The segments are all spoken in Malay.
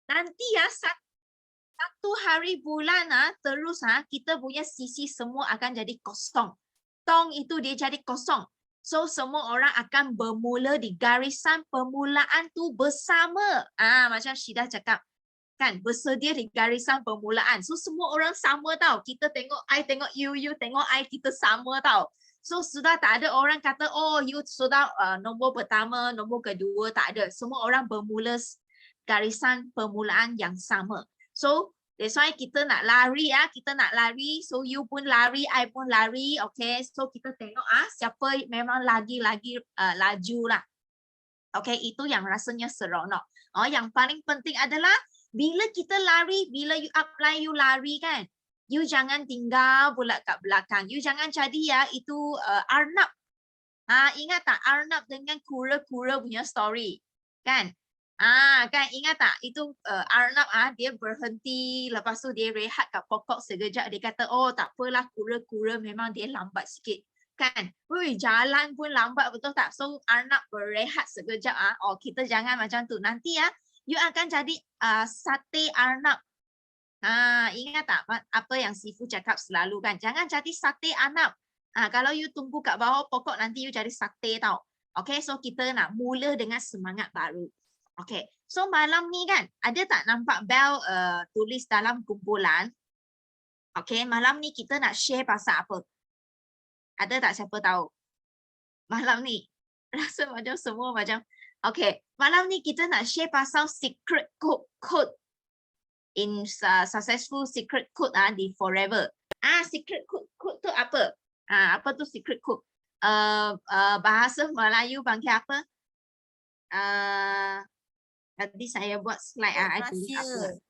Nanti ya satu hari bulan terus kita punya sisi semua akan jadi kosong. Tong itu dia jadi kosong. So semua orang akan bermula di garisan permulaan tu bersama. Macam Syida cakap kan, bersedia di garisan permulaan. So semua orang sama tau. Kita tengok I tengok you tengok I, kita sama tau. So sudah tak ada orang kata oh you sudah nombor pertama, nombor kedua, tak ada. Semua orang bermula garisan permulaan yang sama. So that's why kita nak lari kita nak lari. So you pun lari, I pun lari. Okay, so kita tengok siapa memang lagi laju lah. Okay, itu yang rasanya seronok. Yang paling penting adalah bila kita lari, bila you up line you lari kan, you jangan tinggal pula kat belakang. You jangan jadi itu Arnab. Ingat tak Arnab dengan kura-kura punya story kan? Kan ingat tak itu Arnab dia berhenti, lepas tu dia rehat kat pokok sekejap, dia kata oh tak apalah, kura-kura memang dia lambat sikit kan. Jalan pun lambat, betul tak? So Arnab berehat sekejap. Kita jangan macam tu. Nanti you akan jadi sate Arnab. Ingat tak apa yang Sifu cakap selalu kan? Jangan jadi sate Arnab. Kalau you tunggu kat bawah pokok, nanti you jadi sate tau. Okay, so kita nak mula dengan semangat baru. Okay, so malam ni kan, ada tak nampak Bel tulis dalam kumpulan? Okay, malam ni kita nak share pasal apa? Ada tak siapa tahu? Malam ni, rasa macam semua macam, okay, malam ni kita nak share pasal secret code in successful secret code di Forever. Secret code tu apa? Apa tu secret code? Bahasa Melayu panggil apa? Tadi saya buat slide I tulis apa?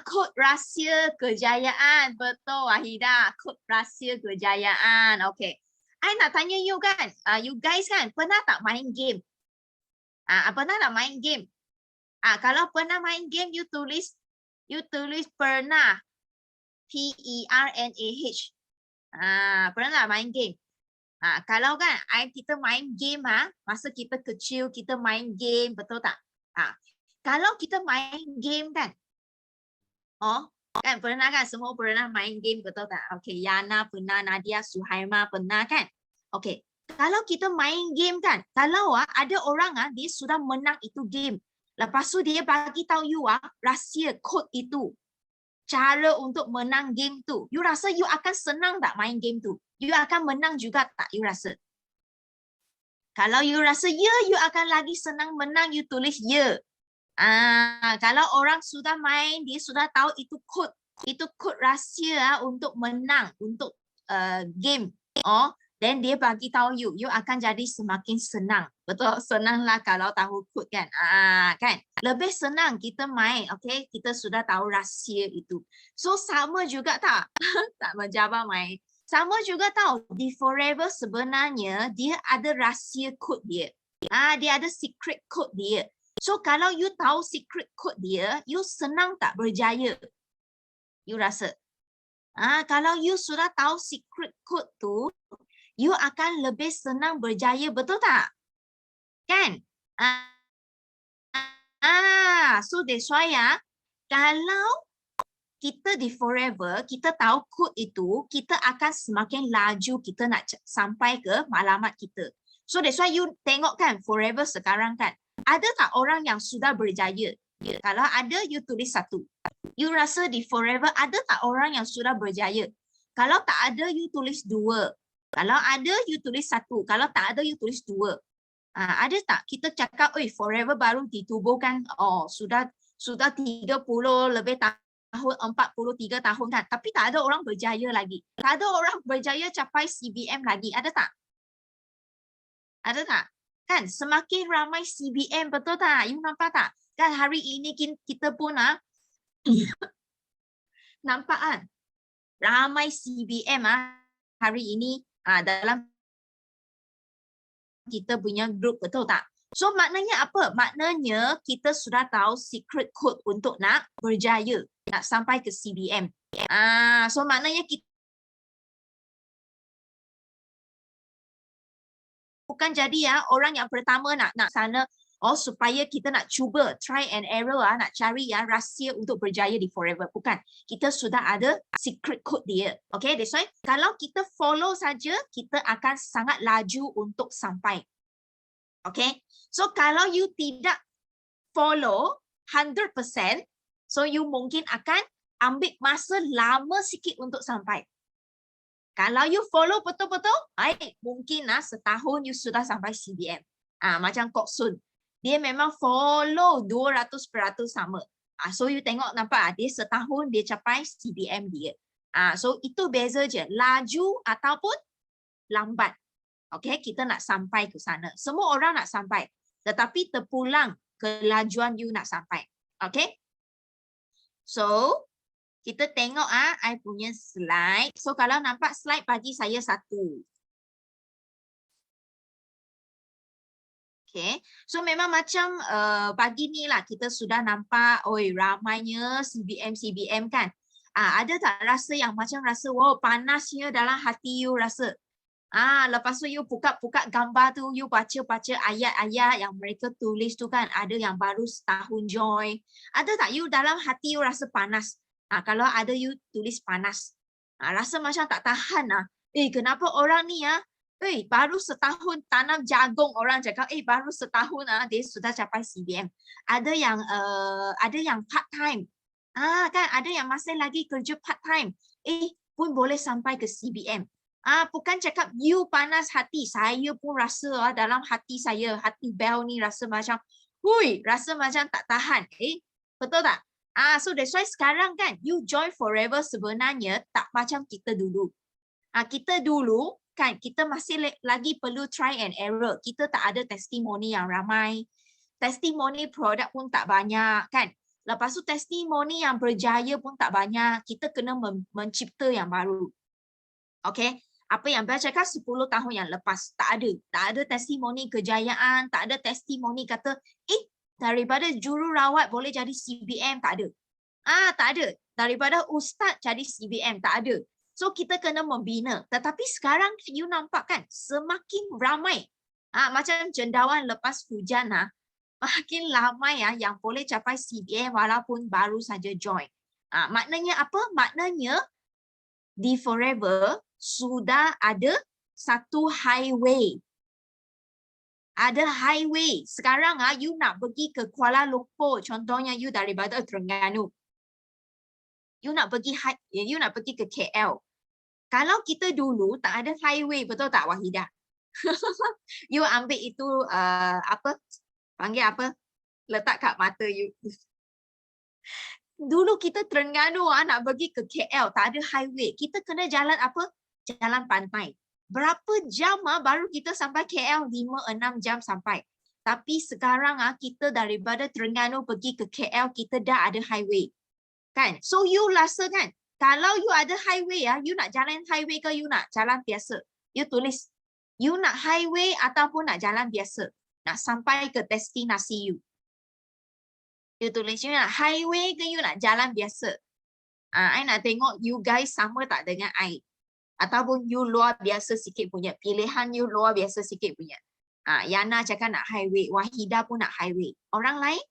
Kod rahsia kejayaan. Betul Wahida, kod rahsia kejayaan. Okay. I nak tanya you kan, you guys kan pernah tak main game? Pernah tak main game? Kalau pernah main game, you tulis pernah. PERNAH. Pernah tak main game? Kalau kan kita main game masa kita kecil kita main game, betul tak? Kalau kita main game kan, kan pernah kan, semua pernah main game, betul tak? Okay, Yana pernah, Nadia, Suhaima pernah kan? Okay, kalau kita main game kan, kalau ada orang dia sudah menang itu game, lepas tu dia bagi tahu you rahsia kod itu, cara untuk menang game tu, you rasa you akan senang tak main game tu? You akan menang juga tak you rasa? Kalau you rasa ya, you akan lagi senang menang, you tulis ya. Kalau orang sudah main, dia sudah tahu itu kod rahsia untuk menang, untuk game. Then dia bagi tahu you akan jadi semakin senang. Betul, senanglah kalau tahu kod kan. Kan? Lebih senang kita main, okay? Kita sudah tahu rahsia itu. So sama juga tak? Tak menjawab main. Sama juga tahu di Forever sebenarnya dia ada rahsia kod dia. Dia ada secret code dia. So kalau you tahu secret code dia, you senang tak berjaya? You rasa? Kalau you sudah tahu secret code tu, you akan lebih senang berjaya, betul tak? Kan? So that's why kalau kita di Forever, kita tahu kod itu, kita akan semakin laju kita nak sampai ke matlamat kita. So that's why you tengok kan Forever sekarang kan, ada tak orang yang sudah berjaya? Kalau ada, you tulis 1. You rasa di Forever ada tak orang yang sudah berjaya? Kalau tak ada, you tulis 2. Kalau ada, you tulis 1. Kalau tak ada, you tulis 2. Ada tak? Kita cakap, Forever baru ditubuhkan, sudah 30 lebih tahun, 43 tahun kan. Tapi tak ada orang berjaya lagi. Tak ada orang berjaya capai CBM lagi. Ada tak? Ada tak? Kan semakin ramai CBM, betul tak? You nampak tak? Kan hari ini kita pun nampak kan? Ramai CBM hari ini dalam kita punya grup, betul tak? So maknanya apa? Maknanya kita sudah tahu secret code untuk nak berjaya, nak sampai ke CBM. So maknanya kita bukan jadi orang yang pertama nak sana, Oh, supaya kita nak cuba try and error nak cari rahsia untuk berjaya di Forever. Bukan. Kita sudah ada secret code dia. Okay, that's why kalau kita follow saja, kita akan sangat laju untuk sampai. Okay. So kalau you tidak follow 100%, so you mungkin akan ambil masa lama sikit untuk sampai. Kalau you follow betul-betul, baik, mungkin setahun you sudah sampai CBM. Macam Kok Sun. Dia memang follow 200% sama. So you tengok nampak dia setahun dia capai CBM dia. So itu beza je, laju ataupun lambat. Okay, kita nak sampai ke sana. Semua orang nak sampai. Tetapi terpulang kelajuan you nak sampai. Okay. So, kita tengok I punya slide. So, kalau nampak slide bagi saya satu. Okay. So, memang macam pagi ni lah kita sudah nampak, oi ramainya CBM kan. Ada tak rasa yang macam rasa, wow panasnya dalam hati you rasa. Lepas tu you buka gambar tu, you baca ayat-ayat yang mereka tulis tu kan, ada yang baru setahun join. Ada tak you dalam hati you rasa panas? Kalau ada you tulis panas. Rasa macam tak tahan kenapa orang ni baru setahun tanam jagung, orang cakap baru setahun dia sudah capai CBM. Ada yang part time. Kan ada yang masih lagi kerja part time. Pun boleh sampai ke CBM. Bukan cakap you panas hati, saya pun rasa dalam hati saya, hati Bel ni rasa macam, rasa macam tak tahan. Betul tak? So that's why sekarang kan, you join Forever sebenarnya tak macam kita dulu. Kita dulu kan, kita masih lagi perlu try and error. Kita tak ada testimoni yang ramai. Testimoni produk pun tak banyak kan. Lepas tu testimoni yang berjaya pun tak banyak. Kita kena mencipta yang baru. Okay. Apa yang Bel cakap 10 tahun yang lepas, tak ada testimoni kejayaan, tak ada testimoni kata, daripada jururawat boleh jadi CBM, tak ada. Tak ada. Daripada ustaz jadi CBM, tak ada. So kita kena membina. Tetapi sekarang you nampak kan, semakin ramai. Macam cendawan lepas hujan makin ramai yang boleh capai CBM walaupun baru saja join. Maknanya apa? Maknanya di Forever sudah ada satu highway. Ada highway. Sekarang you nak pergi ke Kuala Lumpur, contohnya you daripada Terengganu. You nak pergi ke KL. Kalau kita dulu tak ada highway, betul tak Wahidah? You ambil itu panggil apa? Letak kat mata you. Dulu kita Terengganu nak pergi ke KL, tak ada highway. Kita kena jalan apa? Jalan pantai. Berapa jam baru kita sampai KL? 5-6 jam sampai. Tapi sekarang kita daripada Terengganu pergi ke KL, kita dah ada highway. Kan? So you rasa kan, kalau you ada highway you nak jalan highway ke you nak jalan biasa? You tulis, you nak highway ataupun nak jalan biasa? Nak sampai ke destinasi you. You tulis, you nak highway ke you nak jalan biasa? I nak tengok you guys sama tak dengan I. Ataupun you luar biasa sikit punya. Pilihan you luar biasa sikit punya. Yana cakap nak highway. Wahidah pun nak highway. Orang lain?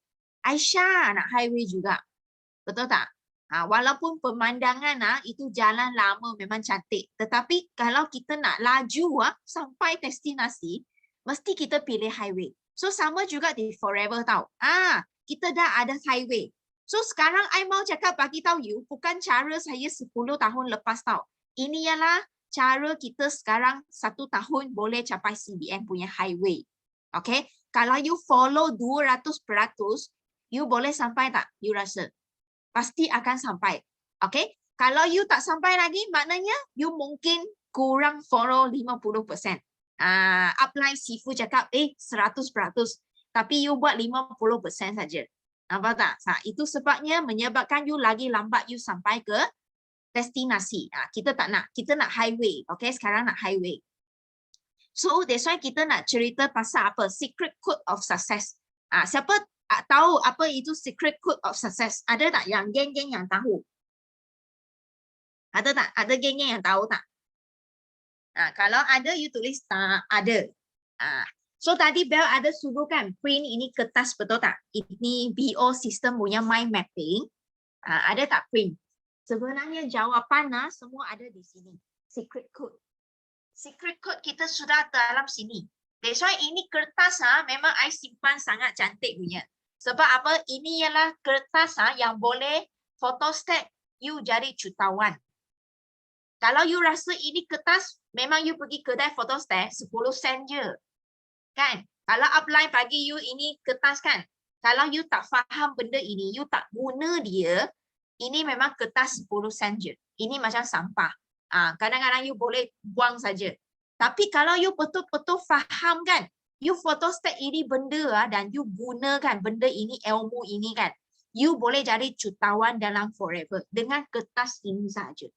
Aisyah nak highway juga. Betul tak? Walaupun pemandangan itu jalan lama memang cantik. Tetapi kalau kita nak laju sampai destinasi, mesti kita pilih highway. So sama juga di Forever tau. Kita dah ada highway. So sekarang I mau cakap bagi tahu you, bukan cara saya 10 tahun lepas tau. Ini ialah cara kita sekarang 1 tahun boleh capai CBM punya highway. Okay? Kalau you follow 200%, you boleh sampai tak? You rasa? Pasti akan sampai. Okay? Kalau you tak sampai lagi, maknanya you mungkin kurang follow 50%. Upline Sifu cakap, 100%. Tapi you buat 50% saja. Nampak tak? Itu sebabnya menyebabkan you lagi lambat you sampai ke destinasi. Kita tak nak. Kita nak highway. Okay, sekarang nak highway. So, that's why kita nak cerita pasal apa? Secret code of success. Siapa tahu apa itu secret code of success? Ada tak yang geng-geng yang tahu? Ada tak? Ada geng-geng yang tahu tak? Kalau ada, you tulis tak ada. So tadi Bel ada suruh kan print ini kertas, betul tak? Ini BO sistem punya mind mapping. Ada tak print? Sebenarnya jawapan semua ada di sini. Secret code. Secret code kita sudah dalam sini. That's why ini kertas memang I simpan sangat cantik punya. Sebab apa? Ini ialah kertas yang boleh photostat you jadi jutawan. Kalau you rasa ini kertas, memang you pergi kedai photostat 10 sen je. Kan? Kalau upline bagi you ini kertas kan? Kalau you tak faham benda ini, you tak guna dia, ini memang kertas 10 sen je. Ini macam sampah. Kadang-kadang you boleh buang saja. Tapi kalau you betul-betul faham kan, you photostat ini benda dan you gunakan benda ini, ilmu ini kan, you boleh jadi jutawan dalam forever dengan kertas ini saja.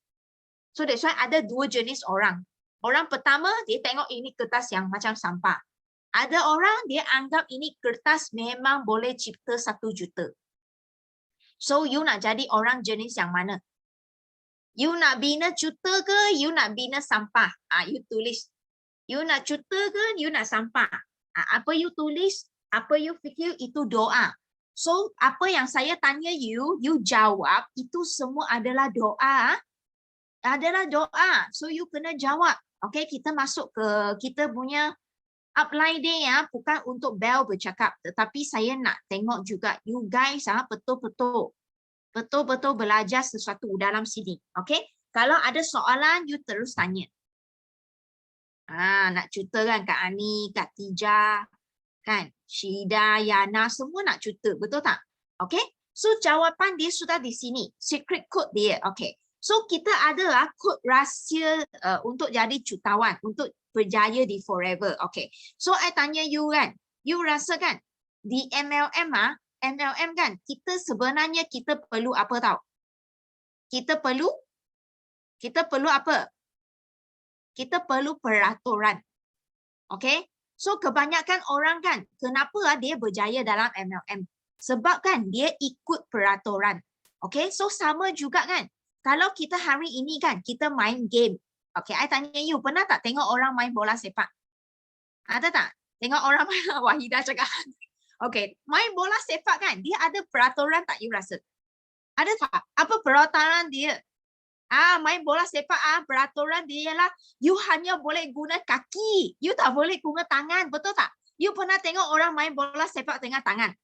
So that's why ada dua jenis orang. Orang pertama, dia tengok ini kertas yang macam sampah. Ada orang dia anggap ini kertas memang boleh cipta 1 juta. So you nak jadi orang jenis yang mana? You nak bina juta ke? You nak bina sampah? You tulis. You nak juta ke? You nak sampah? Apa you tulis? Apa you fikir? Itu doa. So apa yang saya tanya you jawab. Itu semua adalah doa. Adalah doa. So you kena jawab. Okay, kita masuk ke kita punya upline dia bukan untuk Bel bercakap, tetapi saya nak tengok juga you guys betul-betul belajar sesuatu dalam sini. Okay? Kalau ada soalan, you terus tanya. Nak cuta kan Kak Ani, Kak Tija, kan? Syida, Yana, semua nak cuta. Betul tak? Okay? So jawapan dia sudah di sini. Secret code dia. Okay. So kita ada kod rahsia untuk jadi jutawan, untuk berjaya di forever. Okay. So I tanya you kan, you rasa kan di MLM kan kita sebenarnya kita perlu apa tahu? Kita perlu apa? Kita perlu peraturan. Okay. So kebanyakan orang kan kenapa dia berjaya dalam MLM? Sebab kan dia ikut peraturan. Okay. So sama juga kan. Kalau kita hari ini kan kita main game. Okay, I tanya you, pernah tak tengok orang main bola sepak? Ada tak? Tengok orang main, Wahidah cakap. Okay, main bola sepak kan, dia ada peraturan tak you rasa? Ada tak? Apa peraturan dia? Main bola sepak, peraturan dia ialah you hanya boleh guna kaki. You tak boleh guna tangan, betul tak? You pernah tengok orang main bola sepak dengan tangan?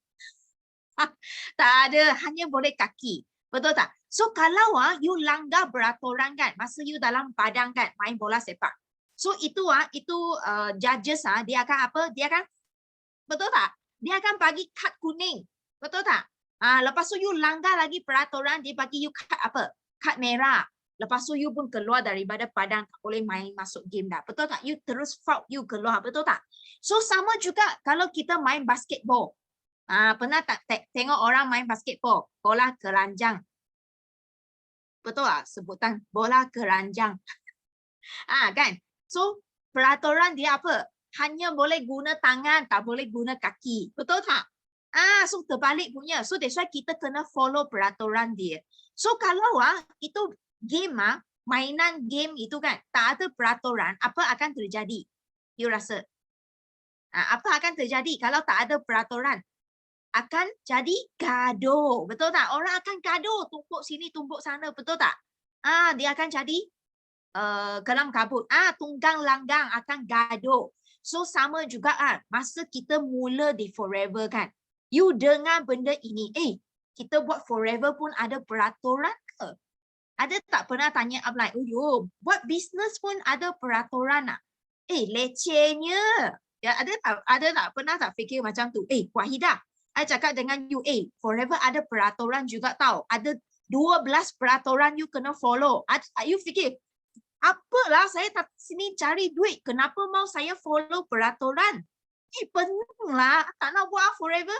Tak ada, hanya boleh kaki. Betul tak? So kalau you langgar peraturan kan, masa you dalam padang kan main bola sepak. So itu judges dia akan apa? Dia akan, betul tak? Dia akan bagi kad kuning. Betul tak? Lepas tu you langgar lagi peraturan, dia bagi you kad apa? Kad merah. Lepas tu you pun keluar daripada padang, tak boleh main masuk game dah. Betul tak? You terus foul, you keluar. Betul tak? So sama juga kalau kita main basketball. Pernah tak tengok orang main basketball? Bola keranjang. Betul tak? Sebutan bola keranjang. Kan? So, peraturan dia apa? Hanya boleh guna tangan, tak boleh guna kaki. Betul tak? So terbalik punya. So that's why kita kena follow peraturan dia. So kalau itu game mainan game itu kan tak ada peraturan, apa akan terjadi? You rasa? Apa akan terjadi kalau tak ada peraturan? Akan jadi gaduh. Betul tak? Orang akan gaduh. Tumpuk sini, tumpuk sana. Betul tak? Dia akan jadi kelam kabut. Tunggang langgang akan gaduh. So sama juga masa kita mula di forever kan. You dengar benda ini. Kita buat forever pun ada peraturan ke? Ada tak pernah tanya upline? Buat bisnes pun ada peraturan tak? Lecehnya. Ya, ada tak pernah tak fikir macam tu? Wahidah. I cakap dengan you, forever ada peraturan juga tau. Ada 12 peraturan you kena follow. You fikir, apalah saya tak sini cari duit. Kenapa mau saya follow peraturan? Peninglah. Tak nak buat forever.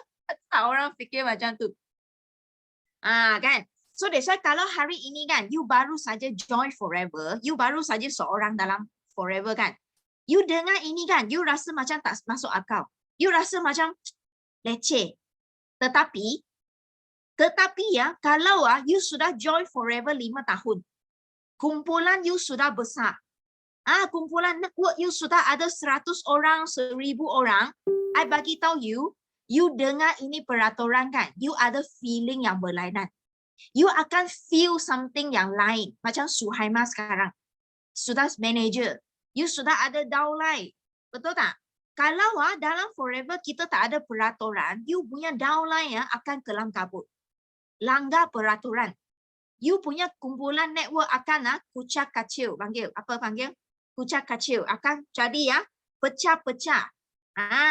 Tak orang fikir macam tu. Kan? So that's why kalau hari ini kan, you baru saja join forever. You baru saja seorang dalam forever kan. You dengar ini kan, you rasa macam tak masuk akal. You rasa macam leceh. Tetapi ya, kalau you sudah join forever 5 tahun, kumpulan you sudah besar. Kumpulan network you sudah ada 100 orang, 1000 orang. I bagi tahu you dengar ini peraturan kan, you ada feeling yang berlainan. You akan feel something yang lain. Macam Suhaima sekarang. Sudah manager. You sudah ada downline. Betul tak? Kalau dalam forever kita tak ada peraturan, you punya downline akan kelam kabut. Langgar peraturan. You punya kumpulan network akan kucak kacil. Panggil. Apa panggil? Kucak kacil. Akan jadi pecah-pecah.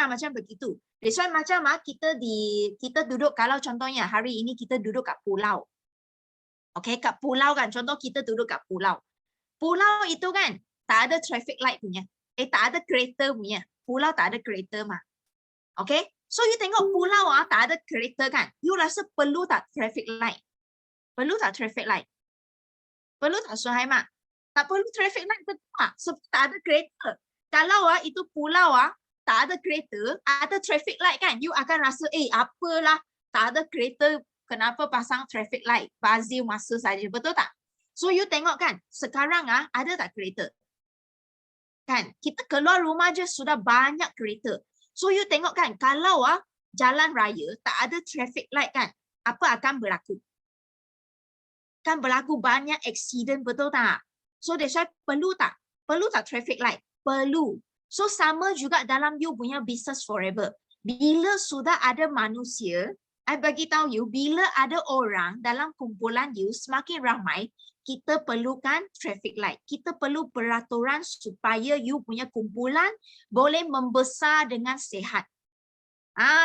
Macam begitu. That's why macam kita duduk, kalau contohnya hari ini kita duduk kat pulau. Okay, kat pulau kan. Contoh kita duduk kat pulau. Pulau itu kan tak ada traffic light punya. Tak ada kereta punya. Pulau tak ada kereta mah. Okay. So you tengok pulau tak ada kereta kan. You rasa perlu tak traffic light? Perlu tak traffic light? Perlu tak Suhaima? Tak perlu traffic light betul tak? Sebab tak ada kereta. Kalau itu pulau tak ada kereta, ada traffic light kan, you akan rasa apalah tak ada kereta, kenapa pasang traffic light? Bazir masa saja, betul tak? So you tengok kan, sekarang ada tak kereta? Kan, kita keluar rumah je sudah banyak kereta. So you tengok kan, kalau jalan raya tak ada traffic light kan, apa akan berlaku? Kan berlaku banyak accident, betul tak? So that's why perlu tak? Perlu tak traffic light? Perlu. So sama juga dalam you punya business forever. Bila sudah ada manusia, I bagi tahu you, bila ada orang dalam kumpulan you semakin ramai, kita perlukan traffic light. Kita perlu peraturan supaya you punya kumpulan boleh membesar dengan sihat.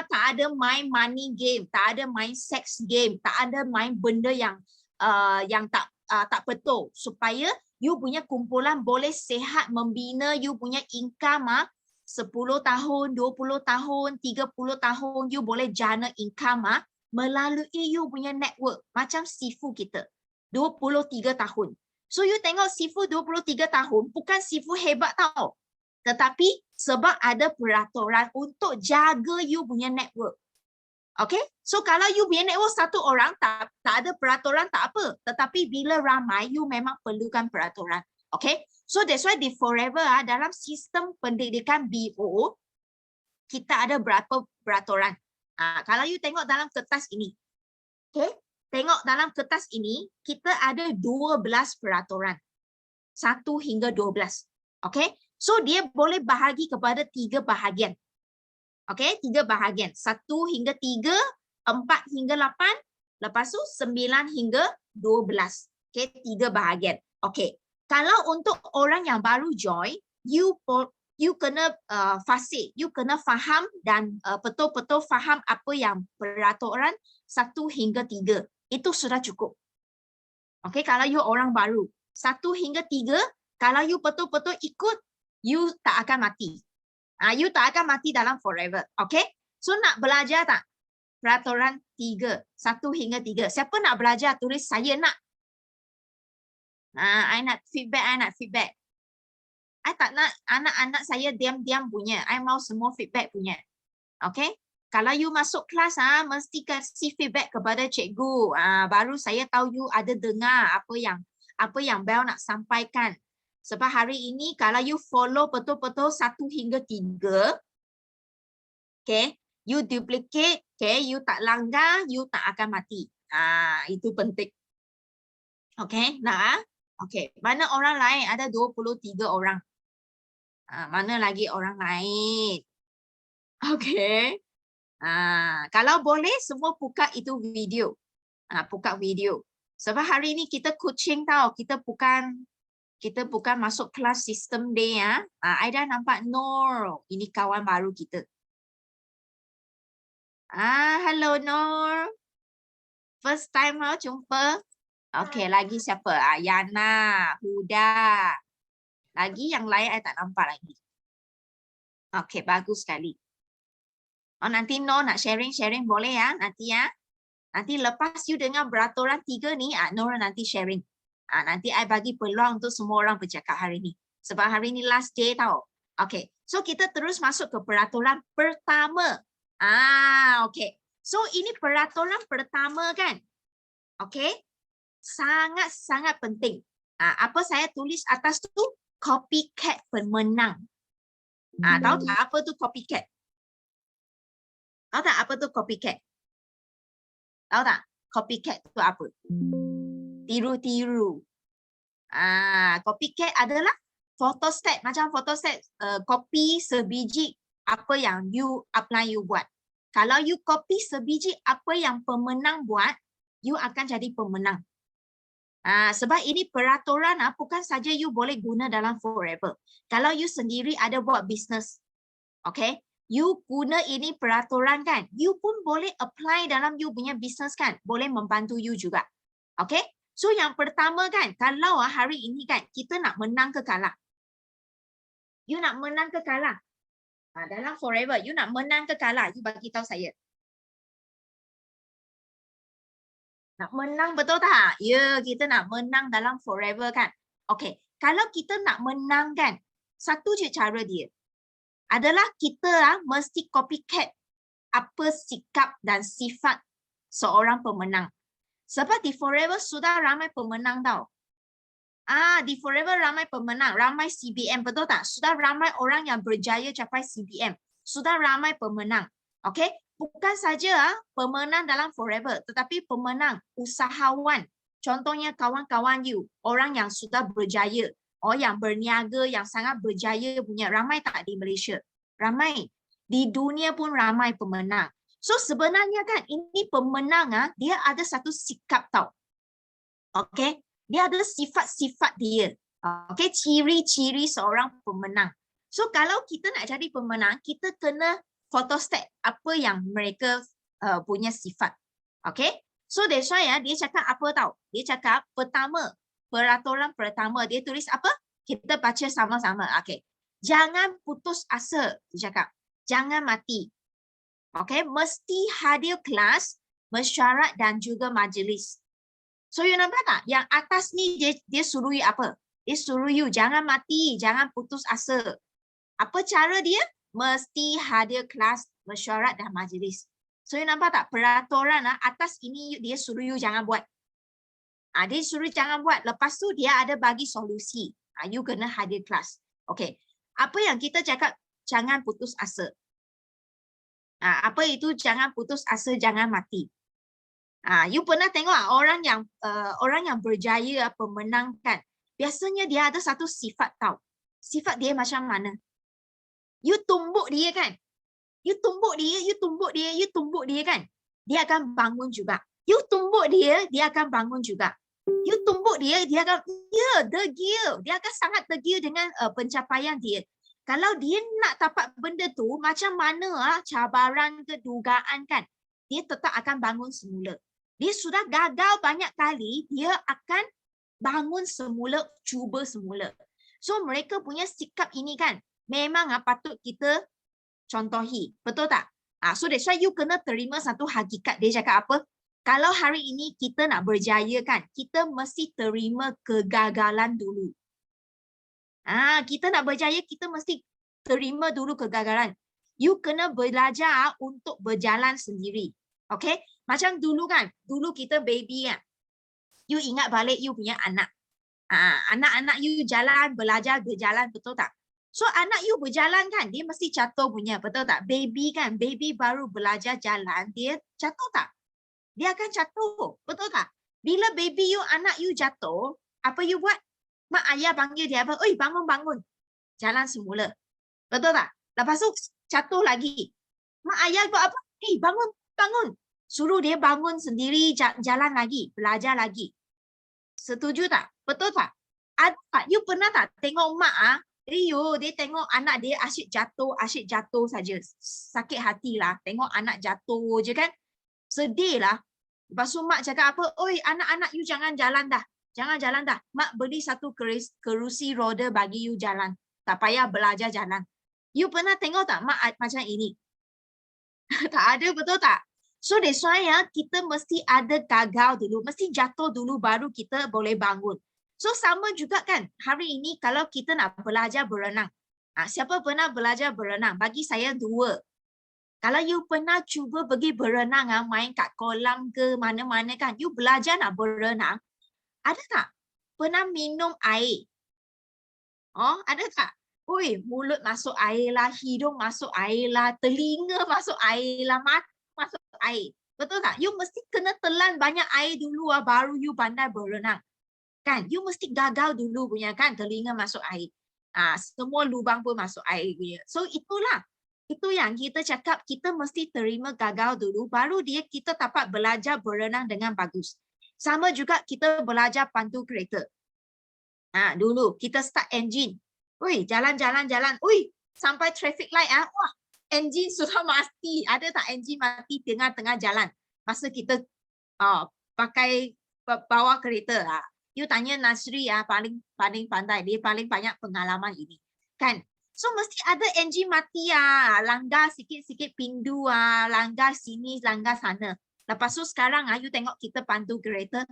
Tak ada main money game, tak ada main sex game, tak ada main benda yang tak betul, supaya you punya kumpulan boleh sihat membina you punya income 10 tahun, 20 tahun, 30 tahun you boleh jana income melalui you punya network. Macam Sifu kita 23 tahun. So you tengok Sifu 23 tahun bukan Sifu hebat tau, tetapi sebab ada peraturan untuk jaga you punya network. Okay, so kalau you punya network satu orang tak ada peraturan tak apa, tetapi bila ramai you memang perlukan peraturan. Okay, so that's why di forever dalam sistem pendidikan BO kita ada berapa peraturan. Kalau you tengok dalam kertas ini, okay, tengok dalam kertas ini kita ada 12 peraturan, 1 hingga 12. Okay, so dia boleh bahagi kepada 3 bahagian. Okay, 3 bahagian. 1 hingga 3, 4 hingga 8, lepas tu 9 hingga 12. Okay, 3 bahagian. Okay, kalau untuk orang yang baru join, you kena fasih, you kena faham dan betul-betul faham apa yang peraturan 1 hingga 3. Itu sudah cukup. Okay, kalau you orang baru. 1 hingga 3, kalau you betul-betul ikut, you tak akan mati. You tak akan mati dalam forever. Okay? So nak belajar tak? Peraturan 3. 1 hingga 3. Siapa nak belajar? Tulis saya nak. I nak feedback. I tak nak anak-anak saya diam-diam punya. I mau semua feedback punya. Okay? Kalau you masuk kelas, mesti kasih feedback kepada cikgu. Baru saya tahu you ada dengar apa yang Bel nak sampaikan. Sebab hari ini kalau you follow betul-betul 1 hingga 3, okay, you duplicate, okay, you tak langgar, you tak akan mati. Itu penting. Okay, nak? Okay, mana orang lain? Ada 23 orang. Mana lagi orang lain? Okay. Kalau boleh semua buka itu video. Buka video. Sebab hari ini kita coaching tau, kita bukan masuk kelas sistem day ya. I dah nampak Nur. Ini kawan baru kita. Hello Nur. First time jumpa. Okay, lagi siapa? Yana, Huda. Lagi yang lain I tak nampak lagi. Okay, bagus sekali. Nanti Nur nak sharing boleh ya, nanti ya. Nanti lepas you dengar peraturan 3 ni, Nur nanti sharing. Nanti I bagi peluang untuk semua orang bercakap hari ini. Sebab hari ini last day tau. Okay. So kita terus masuk ke peraturan pertama. Okay. So ini peraturan pertama kan. Okay. Sangat-sangat penting. Apa saya tulis atas tu? copycat pemenang. Tahu tak apa tu copycat? Tahu tak apa tu copycat? Tahu tak? Copycat tu apa? Tiru-tiru. Copycat adalah photostat. Macam photostat, copy sebiji apa yang you apply, you buat. Kalau you copy sebiji apa yang pemenang buat, you akan jadi pemenang. Sebab ini peraturan bukan saja you boleh guna dalam forever. Kalau you sendiri ada buat bisnes, okay, you guna ini peraturan kan, you pun boleh apply dalam you punya bisnes kan, boleh membantu you juga. Okay, so yang pertama kan, kalau hari ini kan kita nak menang ke kalah, you nak menang ke kalah, dalam forever you nak menang ke kalah, you bagi tahu saya. Nak menang betul tak? Ya, kita nak menang dalam forever kan. Okey, kalau kita nak menang kan, satu je cara dia. Adalah kita mesti copycat apa sikap dan sifat seorang pemenang. Sebab di forever sudah ramai pemenang tau. Di forever ramai pemenang, ramai CBM, betul tak? Sudah ramai orang yang berjaya capai CBM. Sudah ramai pemenang. Okey? Bukan saja pemenang dalam forever, tetapi pemenang usahawan. Contohnya kawan-kawan you, orang yang sudah berjaya, orang yang berniaga, yang sangat berjaya punya, ramai tak di Malaysia? Ramai. Di dunia pun ramai pemenang. So sebenarnya kan ini pemenang dia ada satu sikap tau. Okey? Dia ada sifat-sifat dia. Okey, ciri-ciri seorang pemenang. So kalau kita nak jadi pemenang, kita kena photostat apa yang mereka punya sifat. Okay? So that's why dia cakap apa tahu? Dia cakap pertama, peraturan pertama dia tulis apa? Kita baca sama-sama. Okay. Jangan putus asa, dia cakap. Jangan mati. Okay? Mesti hadir kelas, mesyuarat dan juga majlis. So you nampak tak? Yang atas ni dia suruh you apa? Dia suruh you jangan mati, jangan putus asa. Apa cara dia? Mesti hadir kelas, mesyuarat dan majlis. So you nampak tak peraturan atas ini dia suruh you jangan buat. Dia suruh jangan buat. Lepas tu dia ada bagi solusi. You kena hadir kelas. Okay. Apa yang kita cakap jangan putus asa. Apa itu jangan putus asa, jangan mati. You pernah tengok orang yang berjaya pemenang kan. Biasanya dia ada satu sifat tau. Sifat dia macam mana? You tumbuk dia kan. You tumbuk dia kan. Dia akan bangun juga. You tumbuk dia akan bangun juga. You tumbuk dia akan, degil. Dia akan sangat degil dengan pencapaian dia. Kalau dia nak dapat benda tu, macam mana cabaran ke dugaan kan, dia tetap akan bangun semula. Dia sudah gagal banyak kali, dia akan bangun semula, cuba semula. So mereka punya sikap ini kan, memang patut kita contohi. Betul tak? So that's why you kena terima satu hakikat. Dia cakap apa? Kalau hari ini kita nak berjaya kan, kita mesti terima kegagalan dulu. Kita nak berjaya, kita mesti terima dulu kegagalan. You kena belajar untuk berjalan sendiri. Okay? Macam dulu kan, dulu kita baby kan. You ingat balik you punya anak. Anak-anak you jalan, belajar berjalan, betul tak? So anak you berjalan kan, dia mesti jatuh punya, betul tak? Baby kan, baby baru belajar jalan, dia jatuh tak? Dia akan jatuh, betul tak? Bila baby you, anak you jatuh, apa you buat? Mak ayah panggil dia apa? Oi, bangun-bangun. Jalan semula. Betul tak? Lepas tu jatuh lagi. Mak ayah buat apa? Bangun-bangun. Suruh dia bangun sendiri, jalan lagi, belajar lagi. Setuju tak? Betul tak? Ada tak? You pernah tak tengok mak dia tengok anak dia asyik jatuh saja. Sakit hatilah. Tengok anak jatuh je kan. Sedih lah. Lepas tu mak cakap apa? Oi, anak-anak you jangan jalan dah. Jangan jalan dah. Mak beli satu kerusi roda bagi you jalan. Tak payah belajar jalan. You pernah tengok tak mak macam ini? Tak ada, betul tak? So that's why kita mesti ada gagal dulu. Mesti jatuh dulu baru kita boleh bangun. So sama juga kan. Hari ini kalau kita nak belajar berenang. Siapa pernah belajar berenang? Bagi saya 2. Kalau you pernah cuba pergi berenang, main kat kolam ke mana-mana kan. You belajar nak berenang. Ada tak? Pernah minum air. Oh, ada tak? Ui, mulut masuk air lah, hidung masuk air lah, telinga masuk air lah, mata masuk air. Betul tak? You mesti kena telan banyak air dulu baru you pandai berenang. Kan? You mesti gagal dulu punya kan, telinga masuk air. Semua lubang pun masuk air punya. So itulah. Itu yang kita cakap, kita mesti terima gagal dulu, baru kita dapat belajar berenang dengan bagus. Sama juga kita belajar pandu kereta. Dulu kita start engine. Ui, jalan. Ui, sampai traffic light wah, engine sudah mati. Ada tak engine mati tengah-tengah jalan? Masa kita pakai bawa kereta You tanya Nasri paling pandai, dia paling banyak pengalaman ini. Kan? So mesti ada engine mati langgar sikit-sikit pindu langgar sini, langgar sana. Lepas tu sekarang you tengok kita pandu kereta,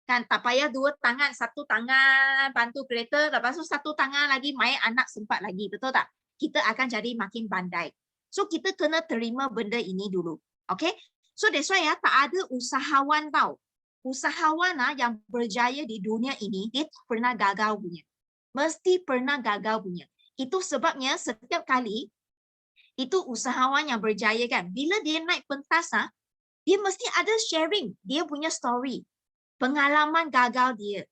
kan tak payah dua tangan, satu tangan bantu kereta, lepas tu satu tangan lagi main anak sempat lagi, betul tak? Kita akan jadi makin pandai. So kita kena terima benda ini dulu. Okay? So that's why tak ada usahawan tau. Usahawan yang berjaya di dunia ini, dia tak pernah gagal punya. Mesti pernah gagal punya. Itu sebabnya setiap kali itu usahawan yang berjaya kan, bila dia naik pentas dia mesti ada sharing dia punya story, pengalaman gagal dia.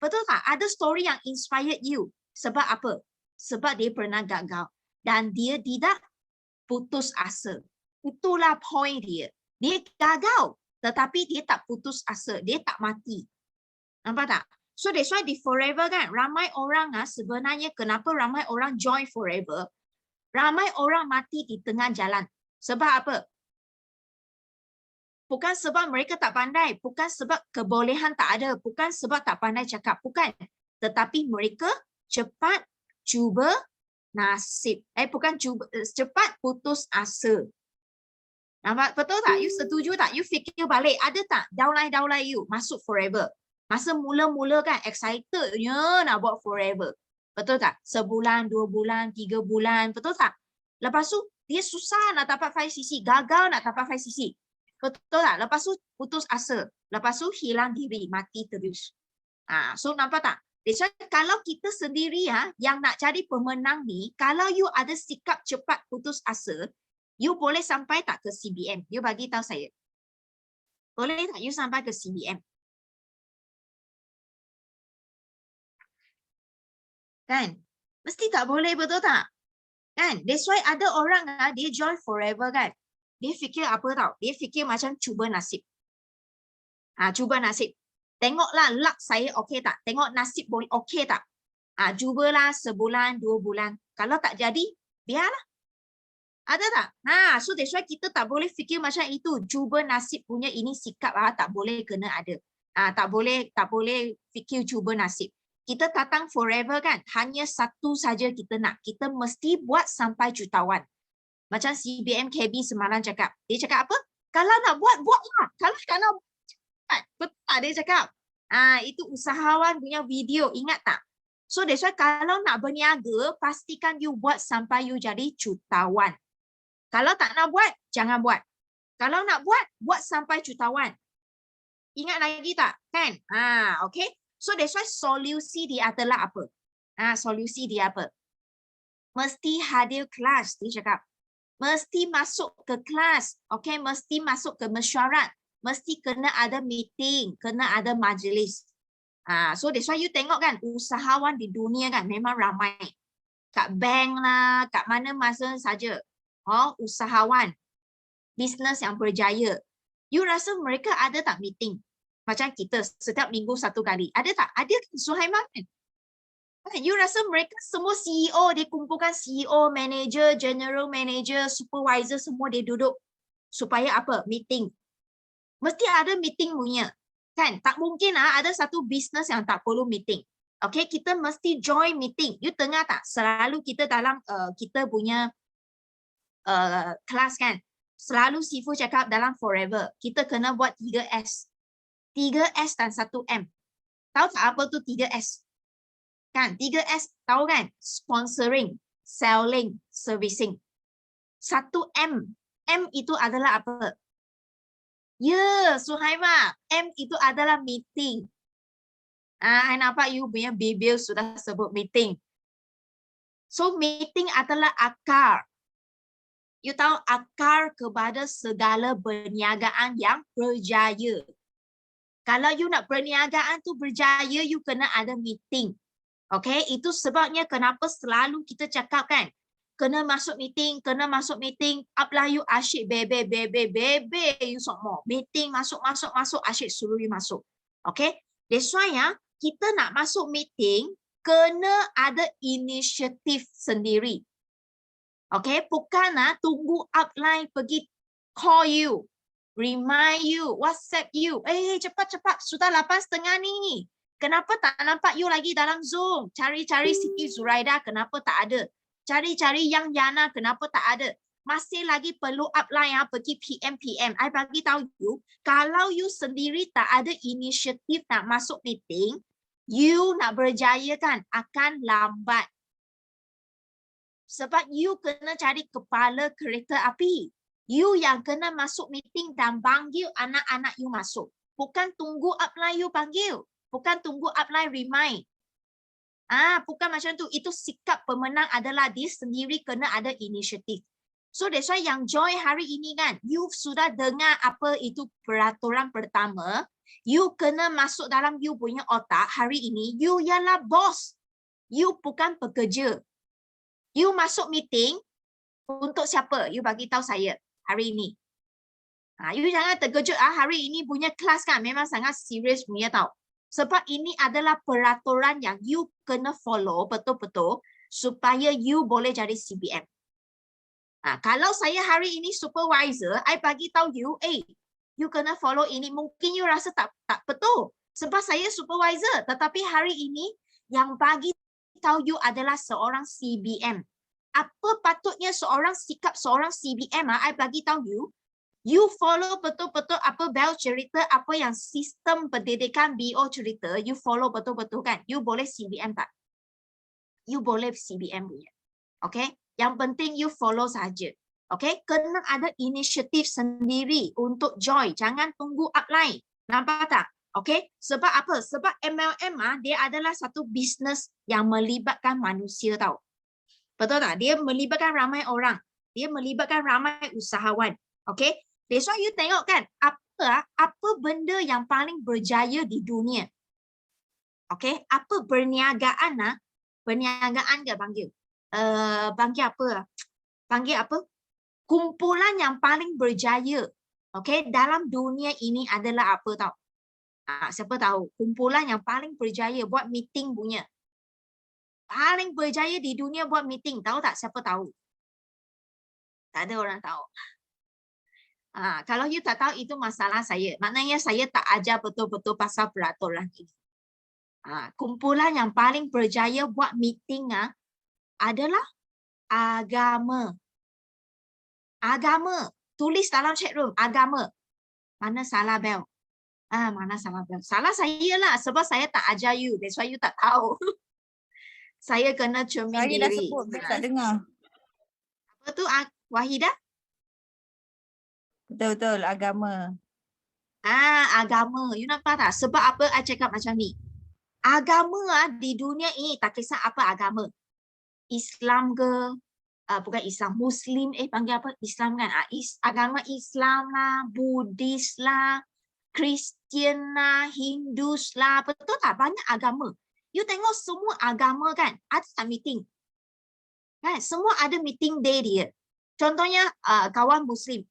Betul tak? Ada story yang inspired you. Sebab apa? Sebab dia pernah gagal dan dia tidak putus asa. Itulah point dia. Dia gagal tetapi dia tak putus asa, dia tak mati. Nampak tak? So that's why di Forever kan, ramai orang sebenarnya kenapa ramai orang join Forever? Ramai orang mati di tengah jalan. Sebab apa? Bukan sebab mereka tak pandai, bukan sebab kebolehan tak ada, bukan sebab tak pandai cakap, bukan. Tetapi mereka cepat cuba nasib. Bukan cuba, cepat putus asa. Nampak? Betul tak? You setuju tak? You fikir balik, ada tak downline you masuk Forever? Masa mula-mula kan excitednya nak buat Forever. Betul tak? Sebulan, 2 bulan, 3 bulan, betul tak? Lepas tu dia susah nak dapat 5cc, gagal nak dapat 5cc. Betul tak? Lepas tu putus asa. Lepas tu hilang diri, mati terus. So nampak tak? So, kalau kita sendiri yang nak jadi pemenang ni, kalau you ada sikap cepat putus asa, you boleh sampai tak ke CBM? You bagi tahu saya. Boleh tak you sampai ke CBM? Kan? Mesti tak boleh, betul tak? Kan? That's why ada orang dia join Forever kan. Dia fikir apa tau? Dia fikir macam cuba nasib. Cuba nasib. Tengoklah luck saya okey tak? Tengok nasib boleh okey tak? Cubalah sebulan, 2 bulan. Kalau tak jadi, biarlah. Ada tak? So that's why kita tak boleh fikir macam itu. Cuba nasib punya ini sikap tak boleh kena ada. Tak boleh fikir cuba nasib. Kita datang Forever kan, hanya satu saja kita nak. Kita mesti buat sampai jutawan. Macam CBM KB semalam cakap. Dia cakap apa? Kalau nak buat, buatlah. Kalau tak nak buat, betul tak dia cakap? Itu usahawan punya video, ingat tak? So that's why kalau nak berniaga, pastikan you buat sampai you jadi jutawan. Kalau tak nak buat, jangan buat. Kalau nak buat, buat sampai jutawan. Ingat lagi tak? Kan? Okay. So that's why solusi dia adalah apa? Solusi dia apa? Mesti hadir kelas, dia cakap. Mesti masuk ke kelas. Okay, mesti masuk ke mesyuarat. Mesti kena ada meeting, kena ada majlis. So that's why you tengok kan, usahawan di dunia kan memang ramai. Kat bank lah, kat mana masa saja. Usahawan. Bisnes yang berjaya. You rasa mereka ada tak meeting? Macam kita setiap minggu 1 kali. Ada tak? Ada kan Suhaimah kan? You rasa mereka semua CEO, dia kumpulkan CEO, manager, general manager, supervisor, semua dia duduk. Supaya apa? Meeting. Mesti ada meeting punya. Kan? Tak mungkin ada satu bisnes yang tak perlu meeting. Okay, kita mesti join meeting. You dengar tak? Selalu kita dalam kita punya kelas kan. Selalu Sifu cakap dalam Forever. Kita kena buat 3S. 3S dan 1M. Tahu tak apa tu 3S? Kan? 3S tahu kan? Sponsoring, selling, servicing. 1M. M itu adalah apa? Suhaimah. M itu adalah meeting. I nampak you punya bibir sudah sebut meeting. So meeting adalah akar. You tahu akar kepada segala perniagaan yang berjaya. Kalau you nak perniagaan tu berjaya, you kena ada meeting. Okay, itu sebabnya kenapa selalu kita cakap kan, kena masuk meeting, uplah you asyik bebe, you semua. Meeting, masuk, asyik suruh you masuk. Okay, that's why ya, kita nak masuk meeting, kena ada inisiatif sendiri. Okay, bukan tunggu upline pergi call you, remind you, WhatsApp you. Cepat, sudah 8:30 ni. Kenapa tak nampak you lagi dalam Zoom? Cari-cari Siti Zuraida, kenapa tak ada? Cari-cari yang Yana, kenapa tak ada? Masih lagi perlu upline pergi PM. I bagi tahu you, kalau you sendiri tak ada inisiatif nak masuk meeting, you nak berjaya kan akan lambat. Sebab you kena cari kepala kereta api. You yang kena masuk meeting dan panggil anak-anak you masuk. Bukan tunggu upline you panggil. Bukan tunggu upline remind. Bukan macam tu. Itu sikap pemenang adalah dia sendiri kena ada inisiatif. So that's why yang join hari ini kan, you sudah dengar apa itu peraturan pertama. You kena masuk dalam you punya otak hari ini. You ialah bos. You bukan pekerja. You masuk meeting untuk siapa? You bagi tahu saya hari ini. You jangan terkejut hari ini punya kelas kan memang sangat serius punya tahu. Sebab ini adalah peraturan yang you kena follow betul-betul supaya you boleh jadi CBM. Kalau saya hari ini supervisor, I bagi tahu you, you kena follow ini. Mungkin you rasa tak betul sebab saya supervisor, tetapi hari ini yang bagi tahu you adalah seorang CBM. Apa patutnya sikap seorang CBM? I bagi tahu you follow betul-betul apa Bel cerita, apa yang sistem pendidikan BO cerita, you follow betul-betul kan? You boleh CBM tak? You boleh CBM punya. Okay? Yang penting you follow saja. Okay? Kena ada inisiatif sendiri untuk join. Jangan tunggu upline. Nampak tak? Okay, sebab apa? Sebab MLM dia adalah satu bisnes yang melibatkan manusia tahu. Betul tak? Dia melibatkan ramai orang. Dia melibatkan ramai usahawan. Okay, that's why you tengok kan, apa benda yang paling berjaya di dunia? Okay, apa perniagaan perniagaan dia panggil? Panggil apa? Panggil apa? Kumpulan yang paling berjaya. Okay, dalam dunia ini adalah apa tahu? Siapa tahu? Kumpulan yang paling berjaya buat meeting punya. Paling berjaya di dunia buat meeting. Tahu tak siapa tahu? Tak ada orang tahu. Kalau you tak tahu itu masalah saya. Maknanya saya tak ajar betul-betul pasal peraturan ini. Kumpulan yang paling berjaya buat meeting adalah agama. Agama. Tulis dalam chat room. Agama. Mana salah Bel? Mana salah Bel? Salah saya lah sebab saya tak ajar you. That's why you tak tahu. Saya kena cermin diri. Saya dah sebut, Bel tak dengar. Apa tu Wahidah? Betul-betul, agama. Agama. You nampak tak? Sebab apa I cakap macam ni? Agama di dunia ini tak kisah apa agama. Islam ke? Bukan Islam, Muslim. Panggil apa? Islam kan? Agama Islam lah, Buddhis lah, Kristian lah, Hindus lah. Betul tak? Banyak agama. You tengok semua agama kan? Ada tak meeting? Kan? Semua ada meeting day dia. Contohnya kawan Muslim.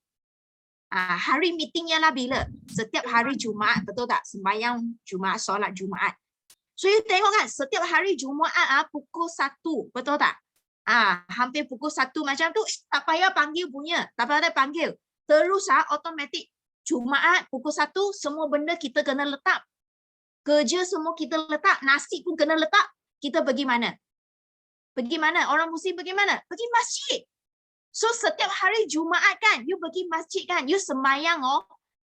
Hari meetingnya lah bila? Setiap hari Jumaat. Betul tak? Sembahyang Jumaat, solat Jumaat. So you tengok kan? Setiap hari Jumaat pukul 1. Betul tak? Hampir pukul 1 macam tu. Tak payah panggil punya. Tak payah panggil. Terus automatik. Jumaat pukul 1 semua benda kita kena letak. Kerja semua kita letak. Nasi pun kena letak. Kita pergi mana? Pergi mana? Orang Muslim pergi mana? Pergi masjid. So setiap hari Jumaat kan, you pergi masjid kan, you sembahyang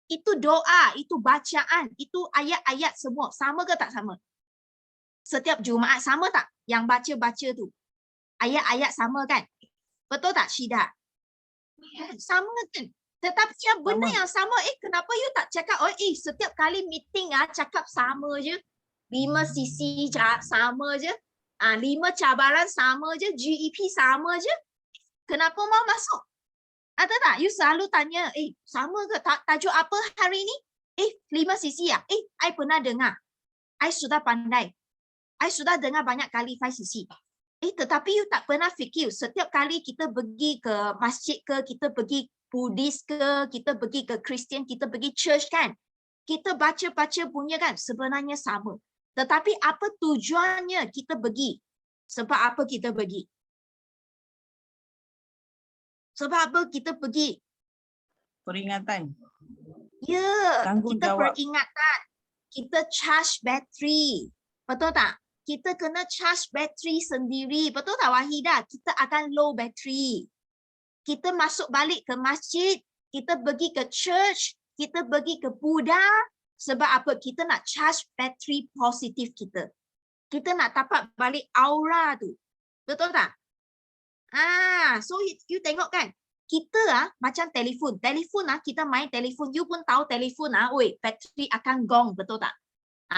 itu doa, itu bacaan, itu ayat-ayat semua. Sama ke tak sama? Setiap Jumaat sama tak? Yang baca-baca tu. Ayat-ayat sama kan? Betul tak Syida? Sama kan? Tetapi yang benda yang sama, kenapa you tak cakap, setiap kali meeting cakap sama je. 5 sisi sama je. 5 cabaran sama je, GEP sama je. Kenapa mau masuk? Ada tak? You selalu tanya, sama ke tajuk apa hari ni? 5 sisi ya? I pernah dengar. I sudah pandai. I sudah dengar banyak kali 5 sisi. Tetapi you tak pernah fikir setiap kali kita pergi ke masjid ke, kita pergi Buddhis ke, kita pergi ke Kristian, kita pergi church kan? Kita baca-baca punya kan sebenarnya sama. Tetapi apa tujuannya kita pergi? Sebab apa kita pergi? Sebab apa kita pergi? Peringatan. Ya, kita Tanggungjawab. peringatan. Kita charge bateri. Betul tak? Kita kena charge bateri sendiri. Betul tak Wahidah? Kita akan low bateri. Kita masuk balik ke masjid, kita pergi ke church, kita pergi ke Buddha. Sebab apa? Kita nak charge bateri positif kita. Kita nak dapat balik aura tu. Betul tak? So you tengok kan? Kita macam telefon. Telefon kita main telefon. You pun tahu telefon bateri akan gong. Betul tak?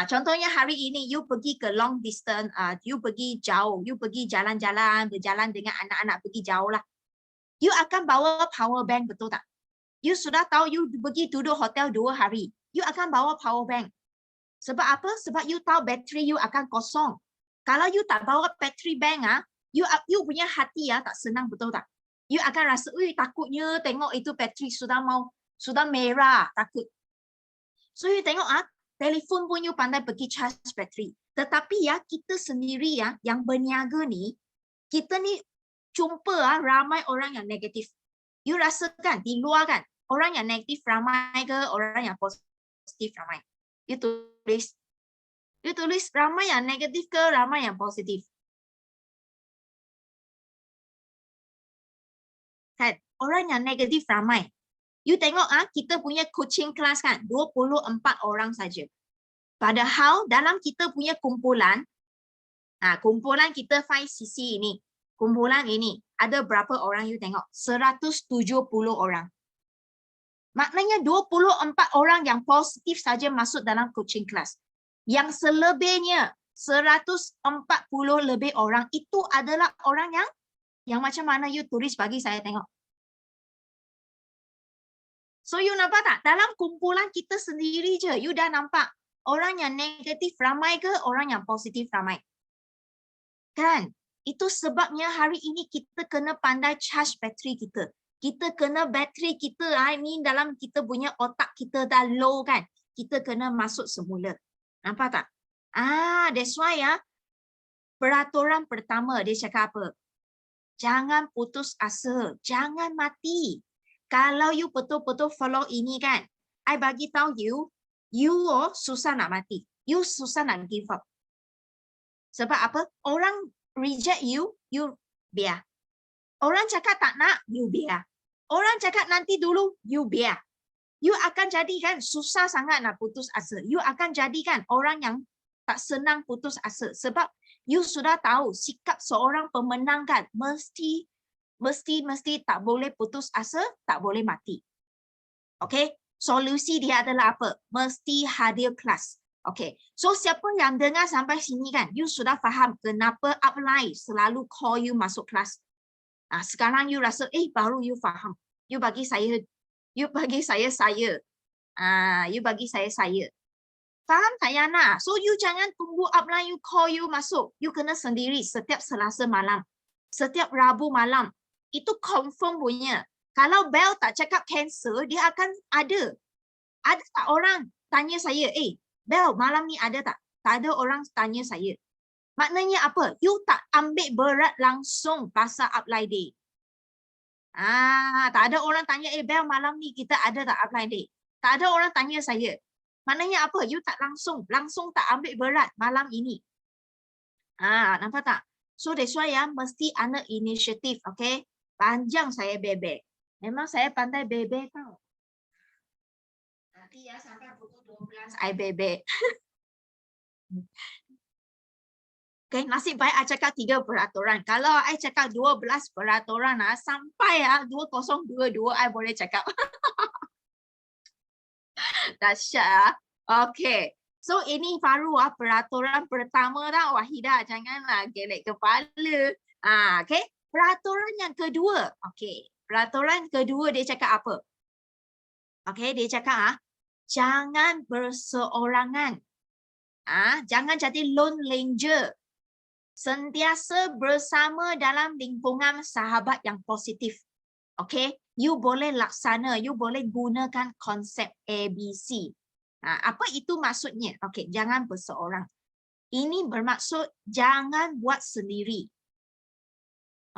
Contohnya hari ini you pergi ke long distance, you pergi jauh, you pergi jalan-jalan, berjalan dengan anak-anak pergi jauh lah. You akan bawa power bank, betul tak? You sudah tahu you pergi duduk hotel 2 hari. You akan bawa power bank. Sebab apa? Sebab you tahu bateri you akan kosong. Kalau you tak bawa bateri bank, you punya hati tak senang, betul tak? You akan rasa, takutnya tengok itu bateri sudah merah, takut. So you tengok telefon pun you pandai pergi charge bateri. Tetapi kita sendiri yang berniaga ni, kita ni jumpa ramai orang yang negatif. You rasakan di luar kan, orang yang negatif ramai ke, orang yang positif ramai. You tulis ramai yang negatif ke, ramai yang positif. Kan, orang yang negatif ramai. You tengok kita punya coaching class kan, 24 orang saja. Padahal dalam kita punya kumpulan, kumpulan kita 5 sisi ini, kumpulan ini, ada berapa orang you tengok? 170 orang. Maknanya 24 orang yang positif saja masuk dalam coaching class. Yang selebihnya, 140 lebih orang, itu adalah orang yang macam mana you tulis bagi saya tengok. So you nampak tak? Dalam kumpulan kita sendiri je, you dah nampak orang yang negatif ramai ke, orang yang positif ramai. Kan? Itu sebabnya hari ini kita kena pandai charge bateri kita. Kita kena bateri kita, ini dalam kita punya otak kita dah low kan. Kita kena masuk semula. Nampak tak? That's why peraturan pertama dia cakap apa? Jangan putus asa, jangan mati. Kalau you betul-betul follow ini kan, I bagi tahu you susah nak mati. You susah nak give up. Sebab apa? Orang reject you biar. Orang cakap tak nak, you biar. Orang cakap nanti dulu, you biar. You akan jadikan susah sangat nak putus asa. You akan jadikan orang yang tak senang putus asa. Sebab you sudah tahu sikap seorang pemenang kan, mesti tak boleh putus asa, tak boleh mati. Okay? Solusi dia adalah apa? Mesti hadir kelas. Okay. So siapa yang dengar sampai sini kan, you sudah faham kenapa upline selalu call you masuk kelas. Sekarang you rasa, baru you faham. You bagi saya. You bagi saya. Faham tak Yana? So you jangan tunggu upline you call you masuk. You kena sendiri setiap Selasa malam. Setiap Rabu malam. Itu confirm punya. Kalau Bel tak cakap cancel, dia akan ada. Ada tak orang tanya saya, Bel malam ni ada tak? Tak ada orang tanya saya. Maknanya apa? You tak ambil berat langsung pasal upline day. Tak ada orang tanya, Bel malam ni kita ada tak upline day? Tak ada orang tanya saya. Maknanya apa? You tak langsung tak ambil berat malam ini. Nampak tak? So that's why mesti ada inisiatif, okay? Panjang saya bebek. Memang saya pandai bebek tau. Nanti sampai pukul 12 I bebek. Okay, nasib baik I cakap 3 peraturan. Kalau I cakap 12 peraturan sampai 2022 I boleh cakap. Dahsyat. Okay. So ini baru peraturan pertama dah Wahidah, janganlah gelek kepala. Okay. Peraturan yang kedua. Okay. Peraturan kedua dia cakap apa? Okay, dia cakap jangan berseorangan. Jangan jadi lone ranger. Sentiasa bersama dalam lingkungan sahabat yang positif. Okay, you boleh laksana, you boleh gunakan konsep ABC. Apa itu maksudnya? Okay, jangan berseorang. Ini bermaksud jangan buat sendiri.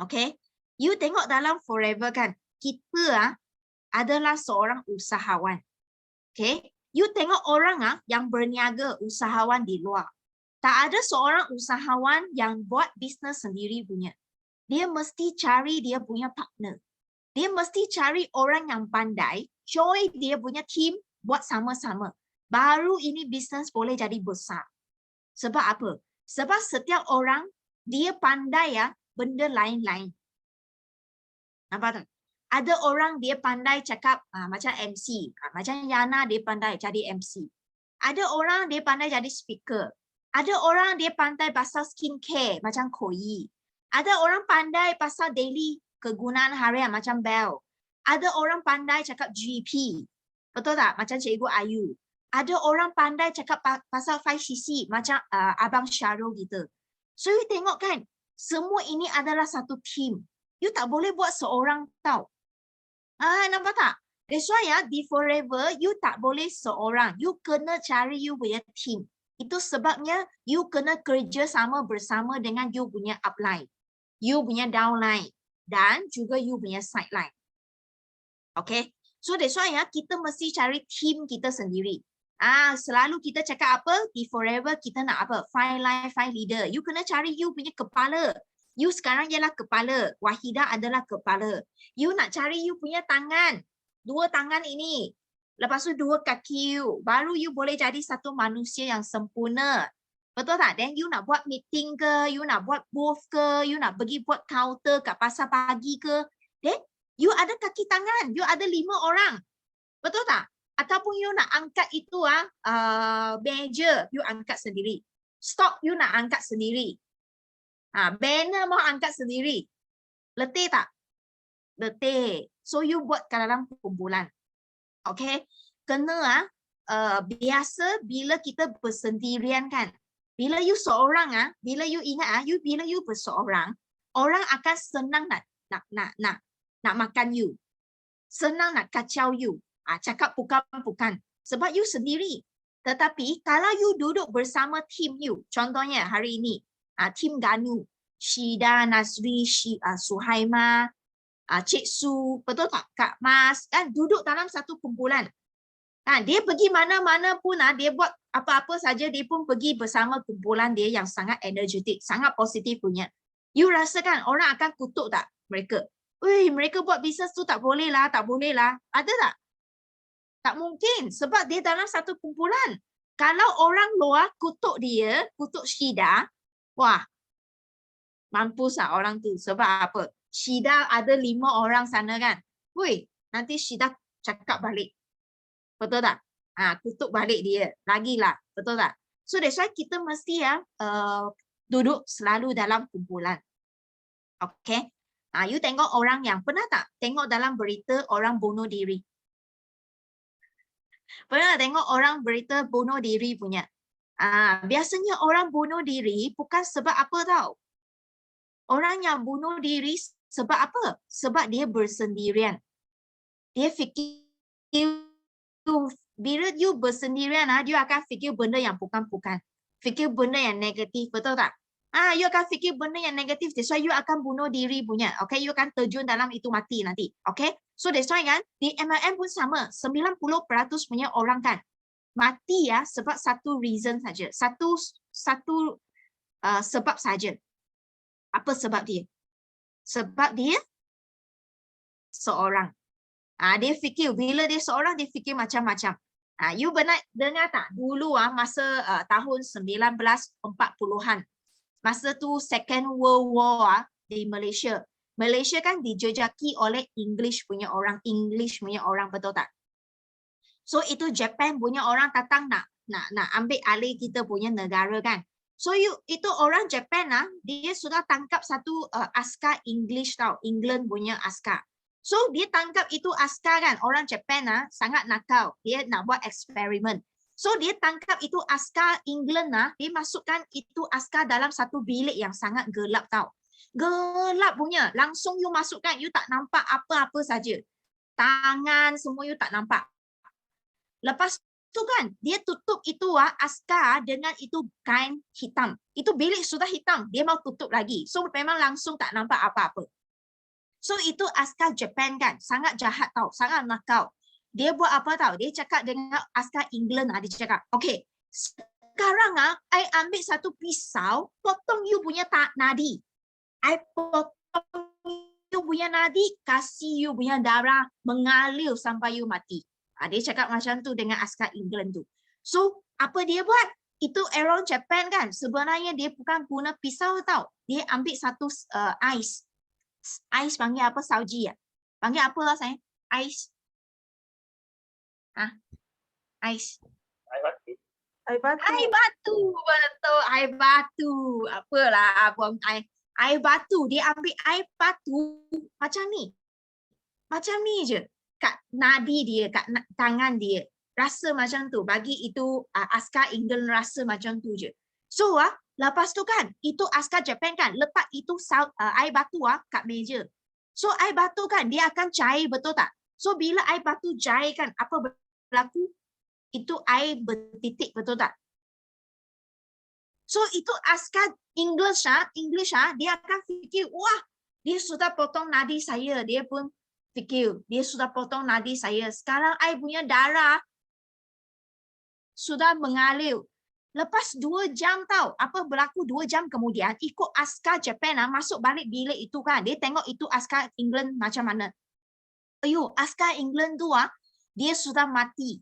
Okay, you tengok dalam Forever kan, kita adalah seorang usahawan. Okay, you tengok orang yang berniaga, usahawan di luar. Tak ada seorang usahawan yang buat bisnes sendiri punya. Dia mesti cari dia punya partner. Dia mesti cari orang yang pandai, join dia punya team, buat sama-sama. Baru ini bisnes boleh jadi besar. Sebab apa? Sebab setiap orang, dia pandai benda lain-lain. Nampak tak? Ada orang dia pandai cakap macam MC. Macam Yana dia pandai jadi MC. Ada orang dia pandai jadi speaker. Ada orang dia pandai pasal skincare macam Koi. Ada orang pandai pasal daily kegunaan harian macam Bell. Ada orang pandai cakap GP. Betul tak? Macam Cikgu Ayu. Ada orang pandai cakap pasal 5cc macam Abang Syarul gitu. So you tengok kan, semua ini adalah satu team. You tak boleh buat seorang tau. Nampak tak? That's why di Forever, you tak boleh seorang. You kena cari you punya team. Itu sebabnya you kena kerja sama bersama dengan you punya upline, you punya downline, dan juga you punya sideline. Okay? So that's why kita mesti cari team kita sendiri. Selalu kita cakap apa? Di Forever kita nak apa? Five line, five leader. You kena cari you punya kepala. You sekarang ialah kepala. Wahidah adalah kepala. You nak cari you punya tangan. Dua tangan ini. Lepas tu dua kaki you. Baru you boleh jadi satu manusia yang sempurna. Betul tak? Then you nak buat meeting ke? You nak buat booth ke? You nak pergi buat counter kat pasar pagi ke? Then you ada kaki tangan. You ada 5 orang. Betul tak? Ataupun you nak angkat itu meja, you angkat sendiri. Stok you nak angkat sendiri. Banner mau angkat sendiri. Letih tak? Letih. So you buat kat dalam kumpulan. Okay? Kena biasa bila kita bersendirian kan. Bila you seorang bila you ingat bila you berseorang, orang akan senang nak makan you. Senang nak kacau you. Cakap bukan. Sebab you sendiri. Tetapi kalau you duduk bersama tim you, contohnya hari ini, tim Ganu, Syida, Nazri, Suhaima, Cik Su, betul tak? Kak Mas, kan duduk dalam satu kumpulan. Dia pergi mana-mana pun, dia buat apa-apa saja, dia pun pergi bersama kumpulan dia yang sangat energetik, sangat positif punya. You rasa kan orang akan kutuk tak mereka? Mereka buat bisnes tu tak boleh lah. Ada tak? Tak mungkin sebab dia dalam satu kumpulan. Kalau orang luar kutuk dia, kutuk Syida, wah, mampus lah orang tu. Sebab apa? Syida ada 5 orang sana kan. Nanti Syida cakap balik. Betul tak? Kutuk balik dia. Lagilah. Betul tak? So that's why kita mesti duduk selalu dalam kumpulan. Okay? You tengok orang yang, pernah tak tengok dalam berita orang bunuh diri? Pernah tengok orang berita bunuh diri punya? Biasanya orang bunuh diri bukan sebab apa tau. Orang yang bunuh diri sebab apa? Sebab dia bersendirian. Dia fikir, bila you bersendirian, dia akan fikir benda yang bukan-bukan. Fikir benda yang negatif, betul tak? You akan fikir benda yang negatif, that's why you akan bunuh diri punya. Okay, you akan terjun dalam itu mati nanti. Okay, so that's why kan, di MLM pun sama. 90% punya orang kan, mati sebab satu reason saja. Satu sebab saja. Apa sebab dia? Sebab dia seorang. Dia fikir, bila dia seorang, dia fikir macam-macam. You pernah dengar tak? Dulu masa tahun 1940-an. Masa tu Second World War di Malaysia. Malaysia kan dijejaki oleh English punya orang, betul tak? So itu Japan punya orang datang nak nak ambil alih kita punya negara kan. So itu orang Japan dia sudah tangkap satu askar English tau, England punya askar. So dia tangkap itu askar kan, orang Japan sangat nakal, dia nak buat eksperimen. So dia tangkap itu askar England dia masukkan itu askar dalam satu bilik yang sangat gelap tau. Gelap punya, langsung you masukkan, you tak nampak apa-apa saja. Tangan semua you tak nampak. Lepas tu kan, dia tutup itu askar dengan itu kain hitam. Itu bilik sudah hitam, dia mau tutup lagi. So memang langsung tak nampak apa-apa. So itu askar Japan kan, sangat jahat tau, sangat nakal. Dia buat apa tau? Dia cakap dengan askar England dia cakap, okay, sekarang I ambil satu pisau, potong you punya nadi. I potong you punya nadi, kasih you punya darah mengalir sampai you mati. Dia cakap macam tu dengan askar England tu. So, apa dia buat? Itu orang Japan kan, sebenarnya dia bukan guna pisau tau. Dia ambil satu ais. Ais panggil apa? Sauji ya? Panggil apa lah saya? Ais. Ais. Air batu. Air batu. Betul, air batu. Apalah abang air batu. Dia ambil air batu macam ni. Macam ni je. Kat nadi dia, kat tangan dia. Rasa macam tu. Bagi itu askar England rasa macam tu je. So lepas tu kan, itu askar Japan kan, letak itu air batu kat meja. So air batu kan, dia akan cair, betul tak? So bila air batu cair kan, apa berlaku? Itu air bertitik, betul tak? So itu askar English dia akan fikir, wah, dia sudah potong nadi saya. Dia pun fikir, dia sudah potong nadi saya. Sekarang I punya darah sudah mengalir. Lepas 2 jam tau, apa berlaku 2 jam kemudian, ikut askar Japan masuk balik bilik itu kan. Dia tengok itu askar England macam mana. Askar England tu dia sudah mati.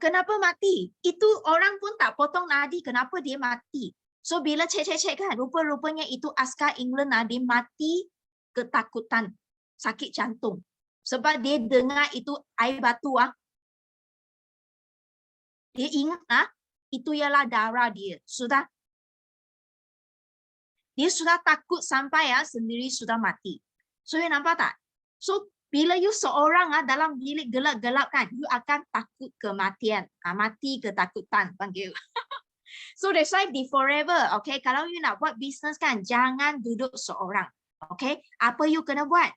Kenapa mati? Itu orang pun tak potong nadi, kenapa dia mati? So bila cek kan, rupa-rupanya itu askar England dia mati ketakutan, sakit jantung. Sebab dia dengar itu air batu dia ingat itu ialah darah dia. Dia sudah takut sampai sendiri sudah mati. So you nampak tak? So bila you seorang dalam bilik gelap-gelap kan, you akan takut kematian. Mati ketakutan panggil. So that's why di forever, okay, kalau you nak buat business kan, jangan duduk seorang. Okay, apa you kena buat?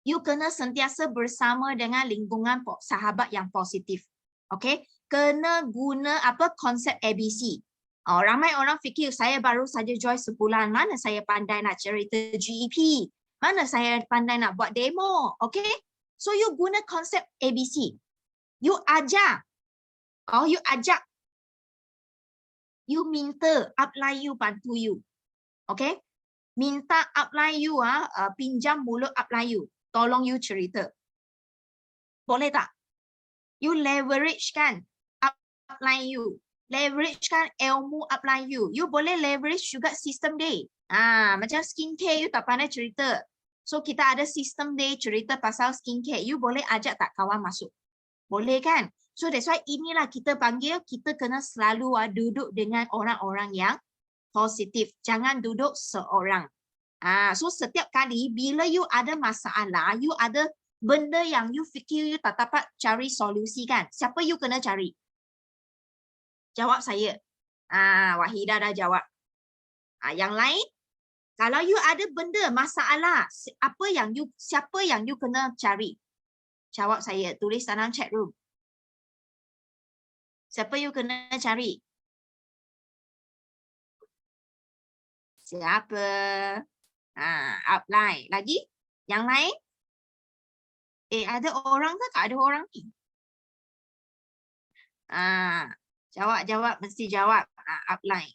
You kena sentiasa bersama dengan lingkungan sahabat yang positif. Okay, kena guna konsep ABC. Ramai orang fikir saya baru saja join sebulan, mana saya pandai nak cerita GEP, mana saya pandai nak buat demo. Okay, so you guna konsep ABC. You ajar, you ajak, you minta upline you bantu you. Okay, minta upline you pinjam mulut upline you, tolong you cerita. Boleh tak? You leverage kan upline you, leverage kan ilmu upline you. You boleh leverage juga sistem day. Macam skincare you tak pandai cerita. So kita ada sistem day cerita pasal skincare. You boleh ajak tak kawan masuk? Boleh kan? So that's why inilah kita panggil, kita kena selalu duduk dengan orang-orang yang positif. Jangan duduk seorang. So setiap kali bila you ada masalah, you ada benda yang you fikir you tak dapat cari solusi kan, siapa you kena cari? Jawab saya. Wahidah dah jawab. Yang lain, kalau you ada benda masalah, siapa yang you kena cari? Jawab saya, tulis dalam chat room. Siapa you kena cari? Siapa? Upline. Lagi? Yang lain? Ada orang ke? Tak ada orang ni. Jawab, mesti jawab. Upline.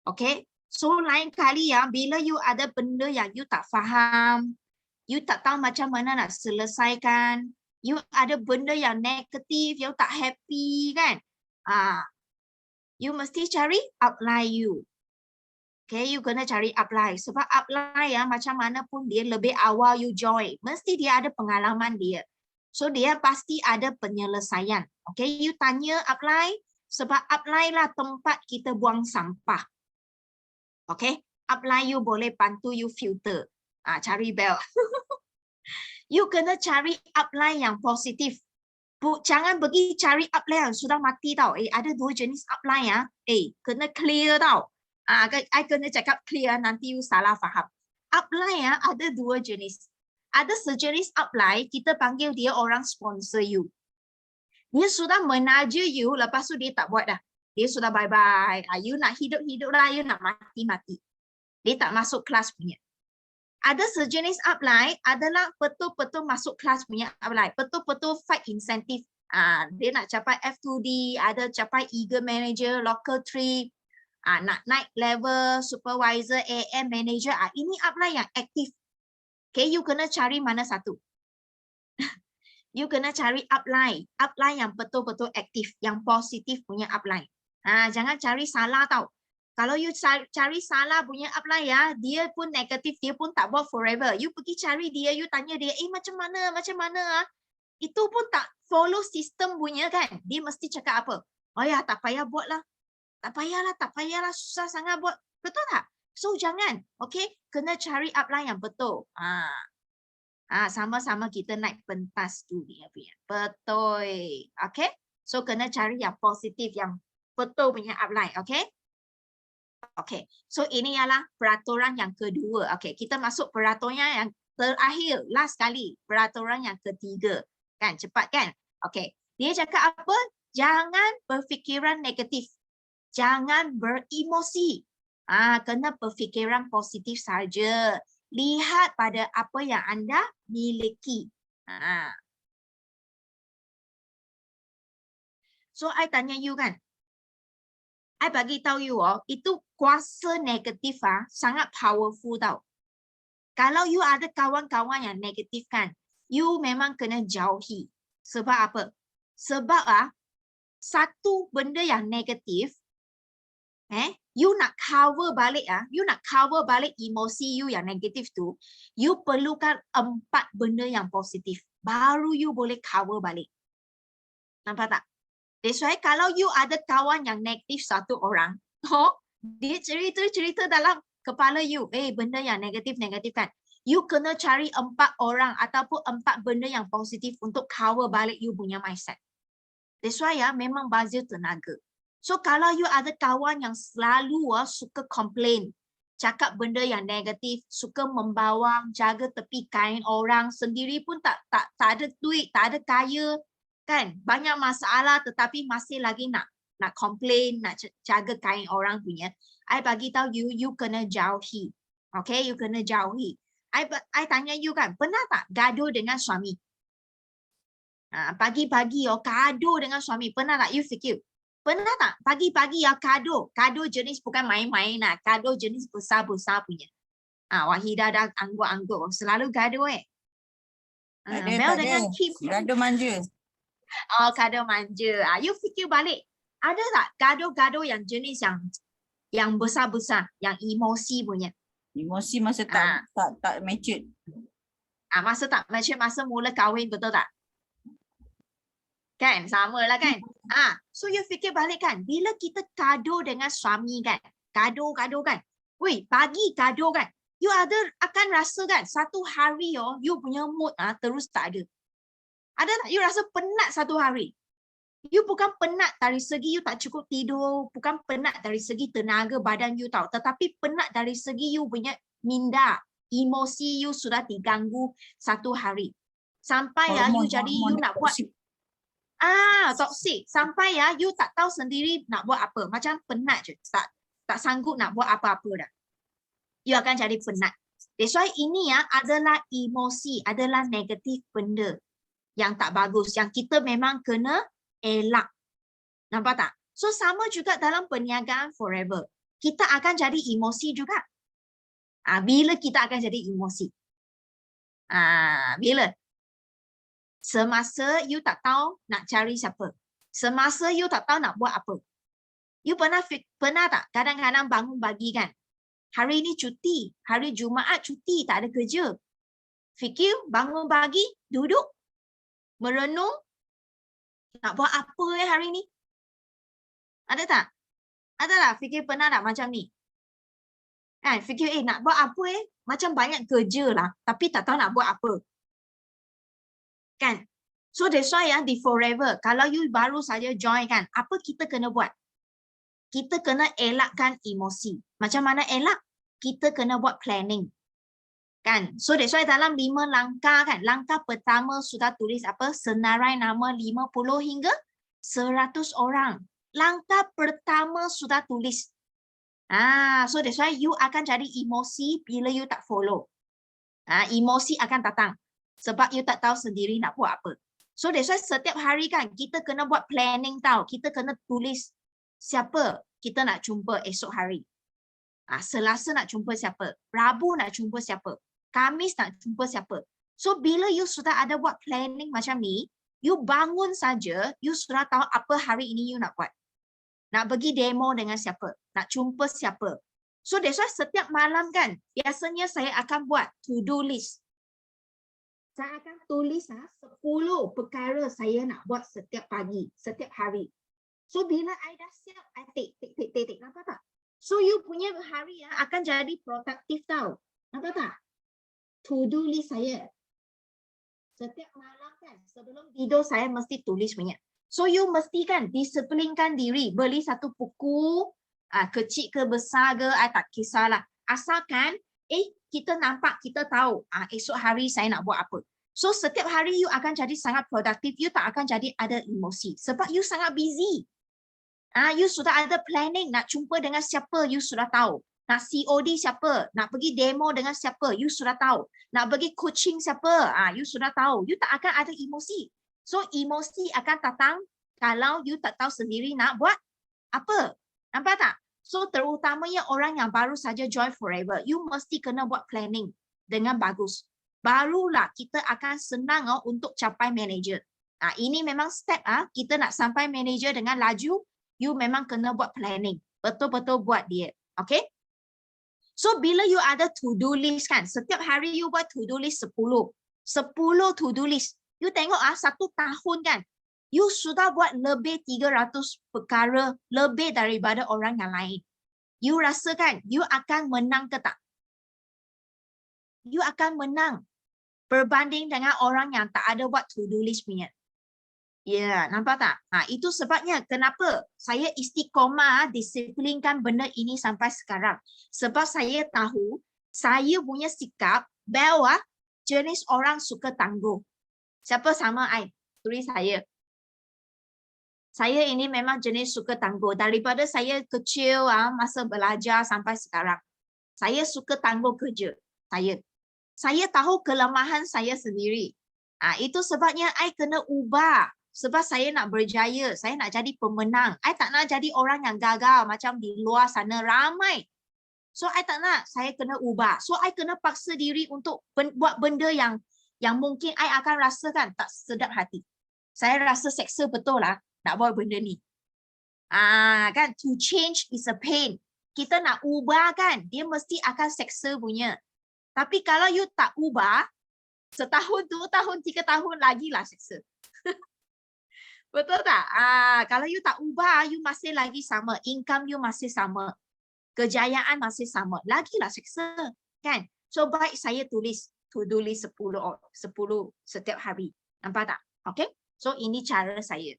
Okay. So, lain kali bila you ada benda yang you tak faham, you tak tahu macam mana nak selesaikan, you ada benda yang negatif, you tak happy kan, you mesti cari upline you. Okay, you kena cari upline. Sebab upline macam mana pun dia lebih awal you join. Mesti dia ada pengalaman dia. So dia pasti ada penyelesaian. Okay, you tanya upline sebab upline lah tempat kita buang sampah. Okay, upline you boleh bantu you filter. Cari bel. You kena cari upline yang positif. Jangan pergi cari upline yang sudah mati tau. Ada 2 jenis upline ya. Kena clear tau. I kena cakap clear, nanti you salah faham. Upline ya ada 2 jenis. Ada sejenis upline, kita panggil dia orang sponsor you. Dia sudah menaja you, lepas tu dia tak buat dah. Dia sudah bye-bye. You nak hidup-hidup lah, you nak mati-mati. Dia tak masuk kelas punya. Ada sejenis upline adalah betul-betul masuk kelas punya upline. Betul-betul fight incentive. Dia nak capai F2D, ada capai Eagle Manager, Local 3, nak naik level supervisor, AM manager. Ini upline yang aktif. Okay, you kena cari mana satu. You kena cari upline. Upline yang betul-betul aktif, yang positif punya upline. Jangan cari salah tau. Kalau you cari salah punya upline ya, dia pun negatif, dia pun tak buat forever. You pergi cari dia, you tanya dia, macam mana? Itu pun tak follow sistem punya kan. Dia mesti cakap apa? Oh ya, tak payah buat lah. Tak payahlah, susah sangat buat. Betul tak? So jangan, okay? Kena cari upline yang betul. Sama-sama kita naik pentas tu dia punya. Betul. Okay? So kena cari yang positif, yang betul punya upline. Okay? Okay. So ini ialah peraturan yang kedua. Okay. Kita masuk peraturan yang terakhir. Last kali. Peraturan yang ketiga. Kan? Cepat kan? Okay. Dia cakap apa? Jangan berfikiran negatif. Jangan beremosi. Kena berfikiran positif saja. Lihat pada apa yang anda miliki. So, I tanya you kan. I bagi tahu you itu kuasa negatif sangat powerful tau. Kalau you ada kawan-kawan yang negatif kan, you memang kena jauhi. Sebab apa? Sebab satu benda yang negatif, you nak cover balik you nak cover balik emosi you yang negatif tu, you perlukan 4 benda yang positif. Baru you boleh cover balik. Nampak tak? That's why kalau you ada kawan yang negatif satu orang, dia cerita dalam kepala you, benda yang negatif kan. You kena cari 4 orang ataupun 4 benda yang positif untuk cover balik you punya mindset. That's why memang bazir tenaga. So kalau you ada kawan yang selalu suka complain, cakap benda yang negatif, suka membawang, jaga tepi kain orang, sendiri pun tak ada duit, tak ada kaya, kan? Banyak masalah tetapi masih lagi nak complain, nak jaga kain orang punya. I bagi tahu you kena jauhi. Okay, you kena jauhi. I tanya you kan, pernah tak gaduh dengan suami? Pagi-pagi gaduh dengan suami, pernah tak you fikir? Pernah tak pagi-pagi kado jenis bukan main-main kado jenis besar-besar punya. Wahidah dah angguk-angguk selalu kado Mel dengan Kim. Kado manja. Kado manja. You fikir balik. Ada tak kado-kado yang jenis yang besar-besar, yang emosi punya? Emosi masa tak mature. Masa tak mature, masa mula kahwin, betul tak? Kan, sama lah kan. So you fikir balik kan, bila kita kado dengan suami kan, kado kan, pagi kado kan, you akan rasa kan, satu hari you punya mood terus tak ada. Ada tak you rasa penat satu hari? You bukan penat dari segi you tak cukup tidur, bukan penat dari segi tenaga badan you tahu, tetapi penat dari segi you punya minda, emosi you sudah diganggu satu hari. Sampai you jadi you nak buat toxic. Sampai you tak tahu sendiri nak buat apa. Macam penat je. Tak sanggup nak buat apa-apa dah. You akan jadi penat. That's why ini adalah emosi, adalah negatif benda yang tak bagus. Yang kita memang kena elak. Nampak tak? So sama juga dalam perniagaan forever. Kita akan jadi emosi juga. Bila kita akan jadi emosi? Bila? Semasa you tak tahu nak cari siapa. Semasa you tak tahu nak buat apa. You pernah tak kadang-kadang bangun pagi kan? Hari ini cuti. Hari Jumaat cuti. Tak ada kerja. Fikir bangun pagi, duduk. Merenung, nak buat apa hari ni? Ada tak? Ada tak fikir pernah tak macam ni? Kan, fikir nak buat apa macam banyak kerja lah, tapi tak tahu nak buat apa. Kan? So that's why di Forever, kalau you baru saja join kan, apa kita kena buat? Kita kena elakkan emosi. Macam mana elak? Kita kena buat planning. Kan? So that's why dalam 5 langkah kan, langkah pertama sudah tulis apa? Senarai nama 50 hingga 100 orang. Langkah pertama sudah tulis. So that's why you akan jadi emosi bila you tak follow. Emosi akan datang sebab you tak tahu sendiri nak buat apa. So that's why setiap hari kan kita kena buat planning tau. Kita kena tulis siapa kita nak jumpa esok hari. Selasa nak jumpa siapa, Rabu nak jumpa siapa, Khamis nak jumpa siapa. So bila you sudah ada buat planning macam ni, you bangun saja, you sudah tahu apa hari ini you nak buat. Nak pergi demo dengan siapa, nak jumpa siapa. So that's why setiap malam kan, biasanya saya akan buat to-do list. Saya akan tulis 10 perkara saya nak buat setiap pagi, setiap hari. So bila I dah siap, I take. Nampak tak? So you punya hari akan jadi produktif tau. Nampak tak? To-do list saya. Setiap malam kan, sebelum tidur saya mesti tulis punya. So you mesti kan disiplinkan diri. Beli satu buku, kecil ke besar ke, tak kisahlah. Asalkan kita nampak, kita tahu esok hari saya nak buat apa. So setiap hari you akan jadi sangat produktif. You tak akan jadi ada emosi. Sebab you sangat busy. You sudah ada planning, nak jumpa dengan siapa, you sudah tahu. Nak COD siapa, nak pergi demo dengan siapa, you sudah tahu. Nak pergi coaching siapa, you sudah tahu. You tak akan ada emosi. So emosi akan datang kalau you tak tahu sendiri nak buat apa. Nampak tak? So terutamanya orang yang baru saja join Forever, you mesti kena buat planning dengan bagus. Barulah kita akan senang untuk capai manager. Ini memang step kita nak sampai manager dengan laju, you memang kena buat planning. Betul-betul buat dia. Okay? So bila you ada to-do list kan, setiap hari you buat to-do list 10 to-do list. You tengok 1 tahun kan, you sudah buat lebih 300 perkara lebih daripada orang yang lain. You rasa kan, you akan menang ke tak? You akan menang berbanding dengan orang yang tak ada buat to-do list punya. Ya, nampak tak? Itu sebabnya kenapa saya istiqomah disiplinkan benda ini sampai sekarang. Sebab saya tahu saya punya sikap bawah jenis orang suka tangguh. Siapa sama I? Tulis saya. Saya ini memang jenis suka tangguh. Daripada saya kecil masa belajar sampai sekarang. Saya suka tangguh kerja. Saya tahu kelemahan saya sendiri. Itu sebabnya I kena ubah. Sebab saya nak berjaya, saya nak jadi pemenang. I tak nak jadi orang yang gagal macam di luar sana ramai. So I tak nak, saya kena ubah. So I kena paksa diri untuk buat benda yang mungkin I akan rasakan tak sedap hati. Saya rasa seksa betul lah nak buat benda ni. Kan, to change is a pain. Kita nak ubah kan, dia mesti akan seksa punya. Tapi kalau you tak ubah, setahun, 2 tahun, 3 tahun lagi lah seksa. Betul tak? Kalau you tak ubah, you masih lagi sama. Income you masih sama. Kejayaan masih sama. Lagilah seksa. Kan? So, baik saya tulis to-do list 10 setiap hari. Nampak tak? Okay? So, ini cara saya.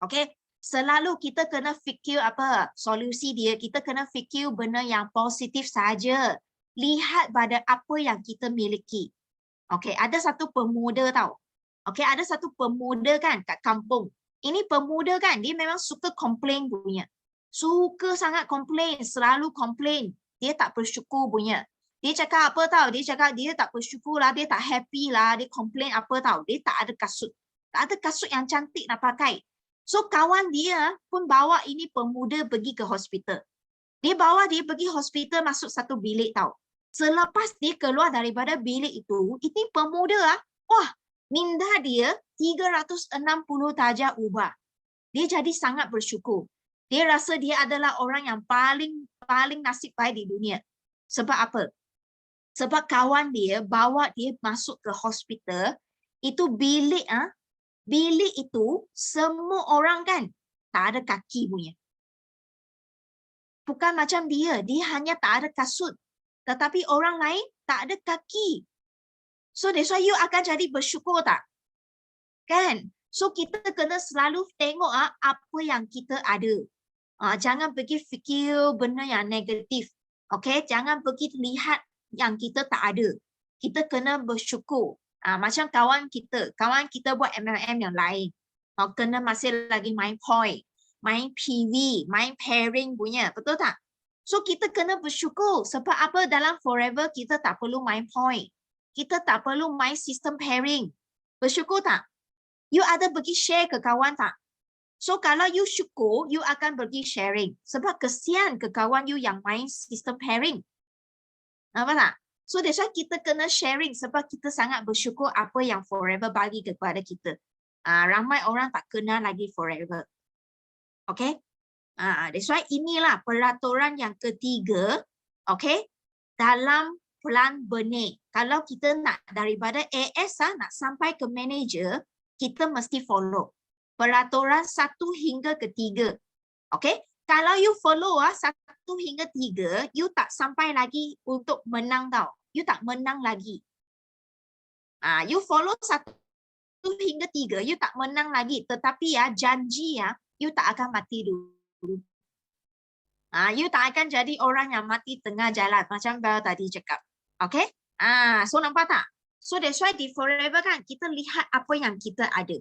Okay? Selalu kita kena fikir apa? Solusi dia. Kita kena fikir benda yang positif saja. Lihat pada apa yang kita miliki. Okay? Ada satu pemuda tau. Okay, ada satu pemuda kan kat kampung. Ini pemuda kan, dia memang suka komplain punya. Suka sangat komplain, selalu komplain. Dia tak bersyukur punya. Dia cakap apa tau? Dia cakap dia tak bersyukur lah, dia tak happy lah, dia komplain apa tau? Dia tak ada kasut. Tak ada kasut yang cantik nak pakai. So kawan dia pun bawa ini pemuda pergi ke hospital. Dia bawa dia pergi hospital masuk satu bilik tau. Selepas dia keluar daripada bilik itu, ini pemuda wah, minda dia 360 darjah ubah. Dia jadi sangat bersyukur. Dia rasa dia adalah orang yang paling nasib baik di dunia. Sebab apa? Sebab kawan dia bawa dia masuk ke hospital, itu bilik Bilik itu semua orang kan tak ada kaki punya. Bukan macam dia hanya tak ada kasut. Tetapi orang lain tak ada kaki. So that's why you akan jadi bersyukur tak? Kan? So kita kena selalu tengok apa yang kita ada. Jangan pergi fikir benda yang negatif. Okay? Jangan pergi lihat yang kita tak ada. Kita kena bersyukur. Macam kawan kita buat MLM yang lain. Kena masih lagi main point, main PV, main pairing punya. Betul tak? So kita kena bersyukur. Sebab apa dalam Forever kita tak perlu main point. Kita tak perlu main sistem pairing. Bersyukur tak? You ada pergi share ke kawan tak? So kalau you syukur, you akan pergi sharing. Sebab kesian ke kawan you yang main sistem pairing. Nampak tak? So that's why kita kena sharing sebab kita sangat bersyukur apa yang Forever bagi kepada kita. Ramai orang tak kenal lagi Forever. Okay? That's why inilah peraturan yang ketiga, okay, dalam plan Bernick. Kalau kita nak daripada AS nak sampai ke manager, kita mesti follow peraturan 1 hingga ke 3. Okay, kalau you follow 1 hingga 3, you tak sampai lagi untuk menang tau. You tak menang lagi. You follow 1 hingga 3, you tak menang lagi. Tetapi janji you tak akan mati dulu. You tak akan jadi orang yang mati tengah jalan macam Bel tadi cakap. Okay? So nampak tak? So that's why di Forever kan kita lihat apa yang kita ada.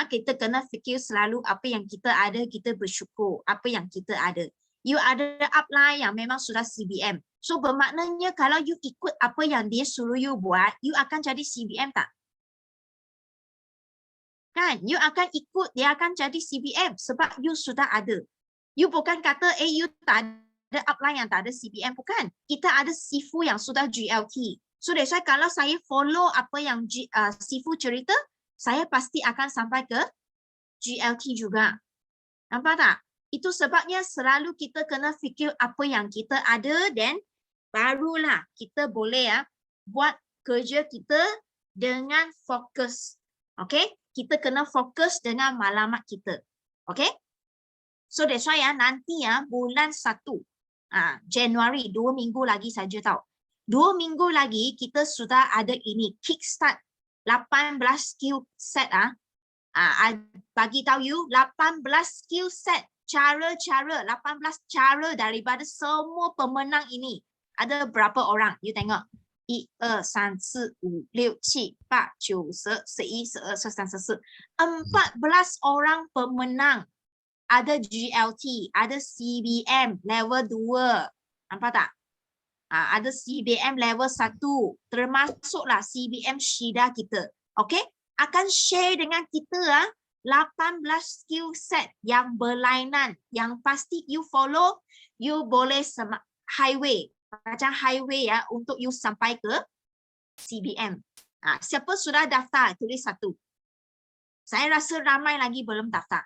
Kita kena fikir selalu apa yang kita ada, kita bersyukur apa yang kita ada. You ada upline yang memang sudah CBM. So bermaknanya kalau you ikut apa yang dia suruh you buat, you akan jadi CBM tak? Kan? You akan ikut, dia akan jadi CBM sebab you sudah ada. You bukan kata, you tak ada upline yang tak ada CBM. Bukan. Kita ada Sifu yang sudah GLT. So that's why kalau saya follow apa yang Sifu cerita, saya pasti akan sampai ke GLT juga. Nampak tak? Itu sebabnya selalu kita kena fikir apa yang kita ada dan barulah kita boleh buat kerja kita dengan fokus. Okay? Kita kena fokus dengan maklumat kita. Okay? So that's why nanti bulan 1 Januari 2 minggu lagi saja tau. 2 minggu lagi kita sudah ada ini kickstart 18 skill set bagi tahu you 18 skill set cara-cara 18 cara daripada semua pemenang ini. Ada berapa orang? You tengok. 1, 2, 3, 4, 5, 6, 7, 8, 9, 10, 11, 12, 13, 14 orang pemenang. Ada GLT, ada CBM level 2. Nampak tak? Ada CBM level 1. Termasuklah CBM Shida kita. Okay? Akan share dengan kita 18 skill set yang berlainan. Yang pasti you follow, you boleh highway. Macam highway untuk you sampai ke CBM. Siapa sudah daftar? Tulis 1. Saya rasa ramai lagi belum daftar.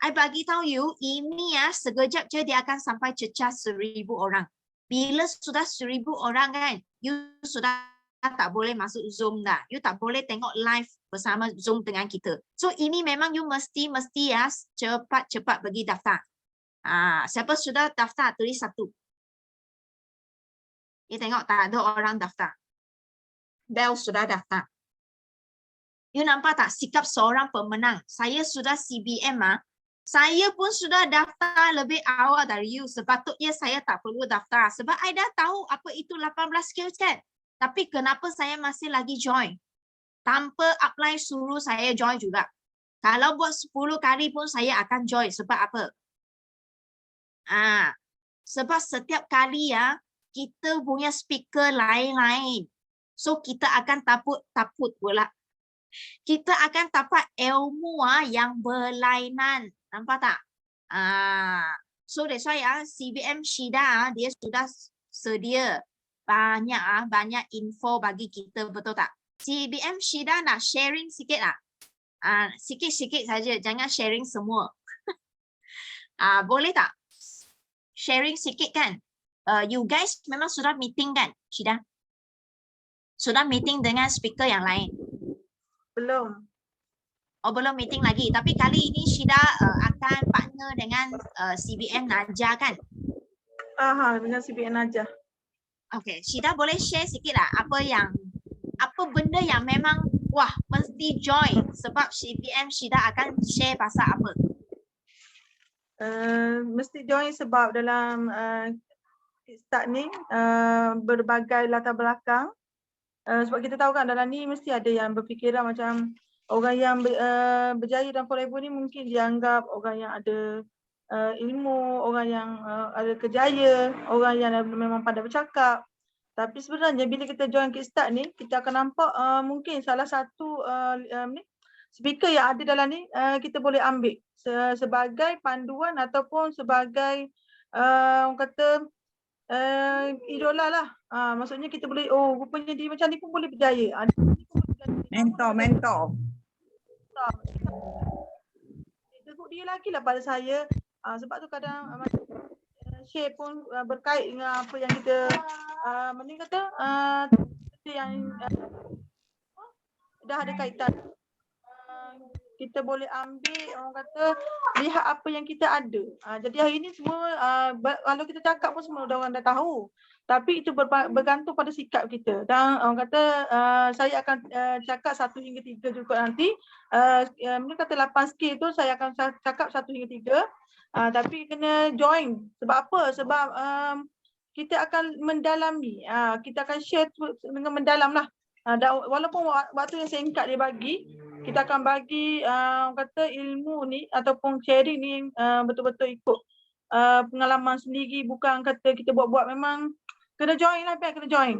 I bagi tahu you, ini sekejap je dia akan sampai cecah 1,000 orang. Bila sudah 1,000 orang kan, you sudah tak boleh masuk Zoom dah. You tak boleh tengok live bersama Zoom dengan kita. So ini memang you mesti cepat-cepat pergi daftar. Siapa sudah daftar? Tulis 1. You tengok tak ada orang daftar. Bel sudah daftar. You nampak tak sikap seorang pemenang? Saya sudah CBM saya pun sudah daftar lebih awal dari you. Sepatutnya saya tak perlu daftar. Sebab I dah tahu apa itu 18 skills kan. Tapi kenapa saya masih lagi join? Tanpa upline suruh saya join juga. Kalau buat 10 kali pun saya akan join. Sebab apa? Sebab setiap kali kita punya speaker lain-lain. So kita akan taput pula. Kita akan dapat ilmu yang berlainan. Nampak tak? So that's why CBM Shida dia sudah sedia banyak info bagi kita, betul tak? CBM Shida nak sharing sikit lah. Sikit-sikit saja, jangan sharing semua. Boleh tak? Sharing sikit kan? You guys memang sudah meeting kan, Shida? Sudah meeting dengan speaker yang lain? Belum. Oh, belum meeting lagi. Tapi kali ini Syida akan partner dengan CBM Najah kan? Dengan CBN aja. Okay, Syida boleh share sikit lah apa benda yang memang wah mesti join sebab CBM Syida akan share pasal apa? Mesti join sebab dalam Kickstart ni berbagai latar belakang. Sebab kita tahu kan dalam ni mesti ada yang berfikiran macam orang yang berjaya dalam forever ni mungkin dianggap orang yang ada ilmu, orang yang ada kejaya, orang yang memang pandai bercakap. Tapi sebenarnya bila kita join Kickstart ni, kita akan nampak mungkin salah satu speaker yang ada dalam ni kita boleh ambil sebagai panduan ataupun sebagai orang kata idola lah. Maksudnya kita boleh, oh rupanya dia macam ni pun boleh berjaya. Mentor. Tegur dia lagi lah pada saya. Sebab tu kadang share pun berkait dengan apa yang kita mana kata yang dah ada kaitan. Kita boleh ambil orang kata lihat apa yang kita ada. Jadi hari ni semua kalau kita cakap pun semua orang dah tahu. Tapi itu bergantung pada sikap kita. Dan orang kata saya akan cakap 1 hingga 3 juga nanti. Mungkin kata 8 skill tu saya akan cakap 1 hingga 3. Tapi kena join. Sebab apa? Sebab kita akan mendalami. Kita akan share dengan mendalam lah. Walaupun waktu yang singkat dia bagi, kita akan bagi kata ilmu ni ataupun sharing ni betul-betul ikut pengalaman sendiri, bukan kata kita buat-buat. Memang kena join lah, kena join.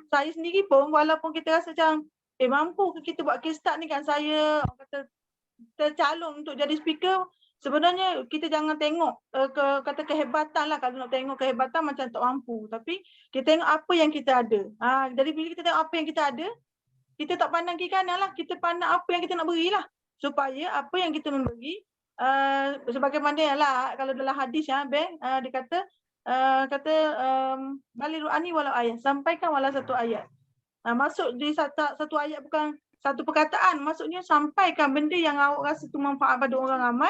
Saya sendiri pun walaupun kita rasa macam mampu ke kita buat Kickstart ni kan, saya kata tercalon untuk jadi speaker. Sebenarnya kita jangan tengok kata kehebatan lah. Kalau nak tengok kehebatan macam tak mampu, tapi kita tengok apa yang kita ada. Jadi bila kita tengok apa yang kita ada, kita tak pandang kiri kanan lah, kita pandang apa yang kita nak berilah. Supaya apa yang kita memberi, sebagaimana lah kalau dalam hadis ya, Ben, dia kata baligh ani walau ayat, sampaikan walau satu ayat. Maksud di satu ayat bukan satu perkataan, maksudnya sampaikan benda yang awak rasa tu manfaat pada orang ramai.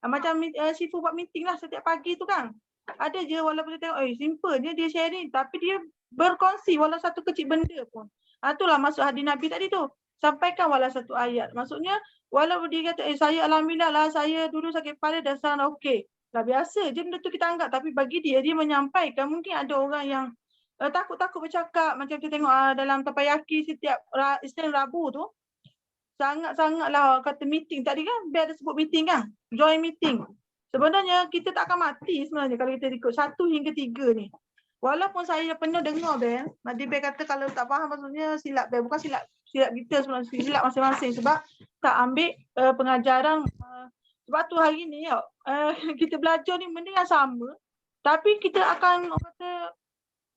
Macam Syifu buat meeting lah setiap pagi tu kan. Ada je walaupun dia tengok simple dia sharing, tapi dia berkongsi walau satu kecil benda pun. Itulah maksud hadis Nabi tadi tu. Sampaikan walau satu ayat. Maksudnya walaupun dia kata saya alhamdulillah lah, saya dulu sakit kepala dan sekarang okey. Lah biasa je benda tu kita anggap, tapi bagi dia menyampaikan. Mungkin ada orang yang takut-takut bercakap. Macam kita tengok dalam Tapayaki setiap Isnin Rabu tu, sangat-sangatlah kata meeting tadi kan, biar ada sebut meeting kan, join meeting. Sebenarnya kita tak akan mati sebenarnya kalau kita ikut 1 hingga 3 ni. Walaupun saya pernah dengar Ben, Nabi Ben kata kalau tak faham maksudnya silap Ben, bukan silap kita sebenarnya, silap masing-masing sebab tak ambil pengajaran. Sebab tu hari ni kita belajar ni benda yang sama, tapi kita akan kata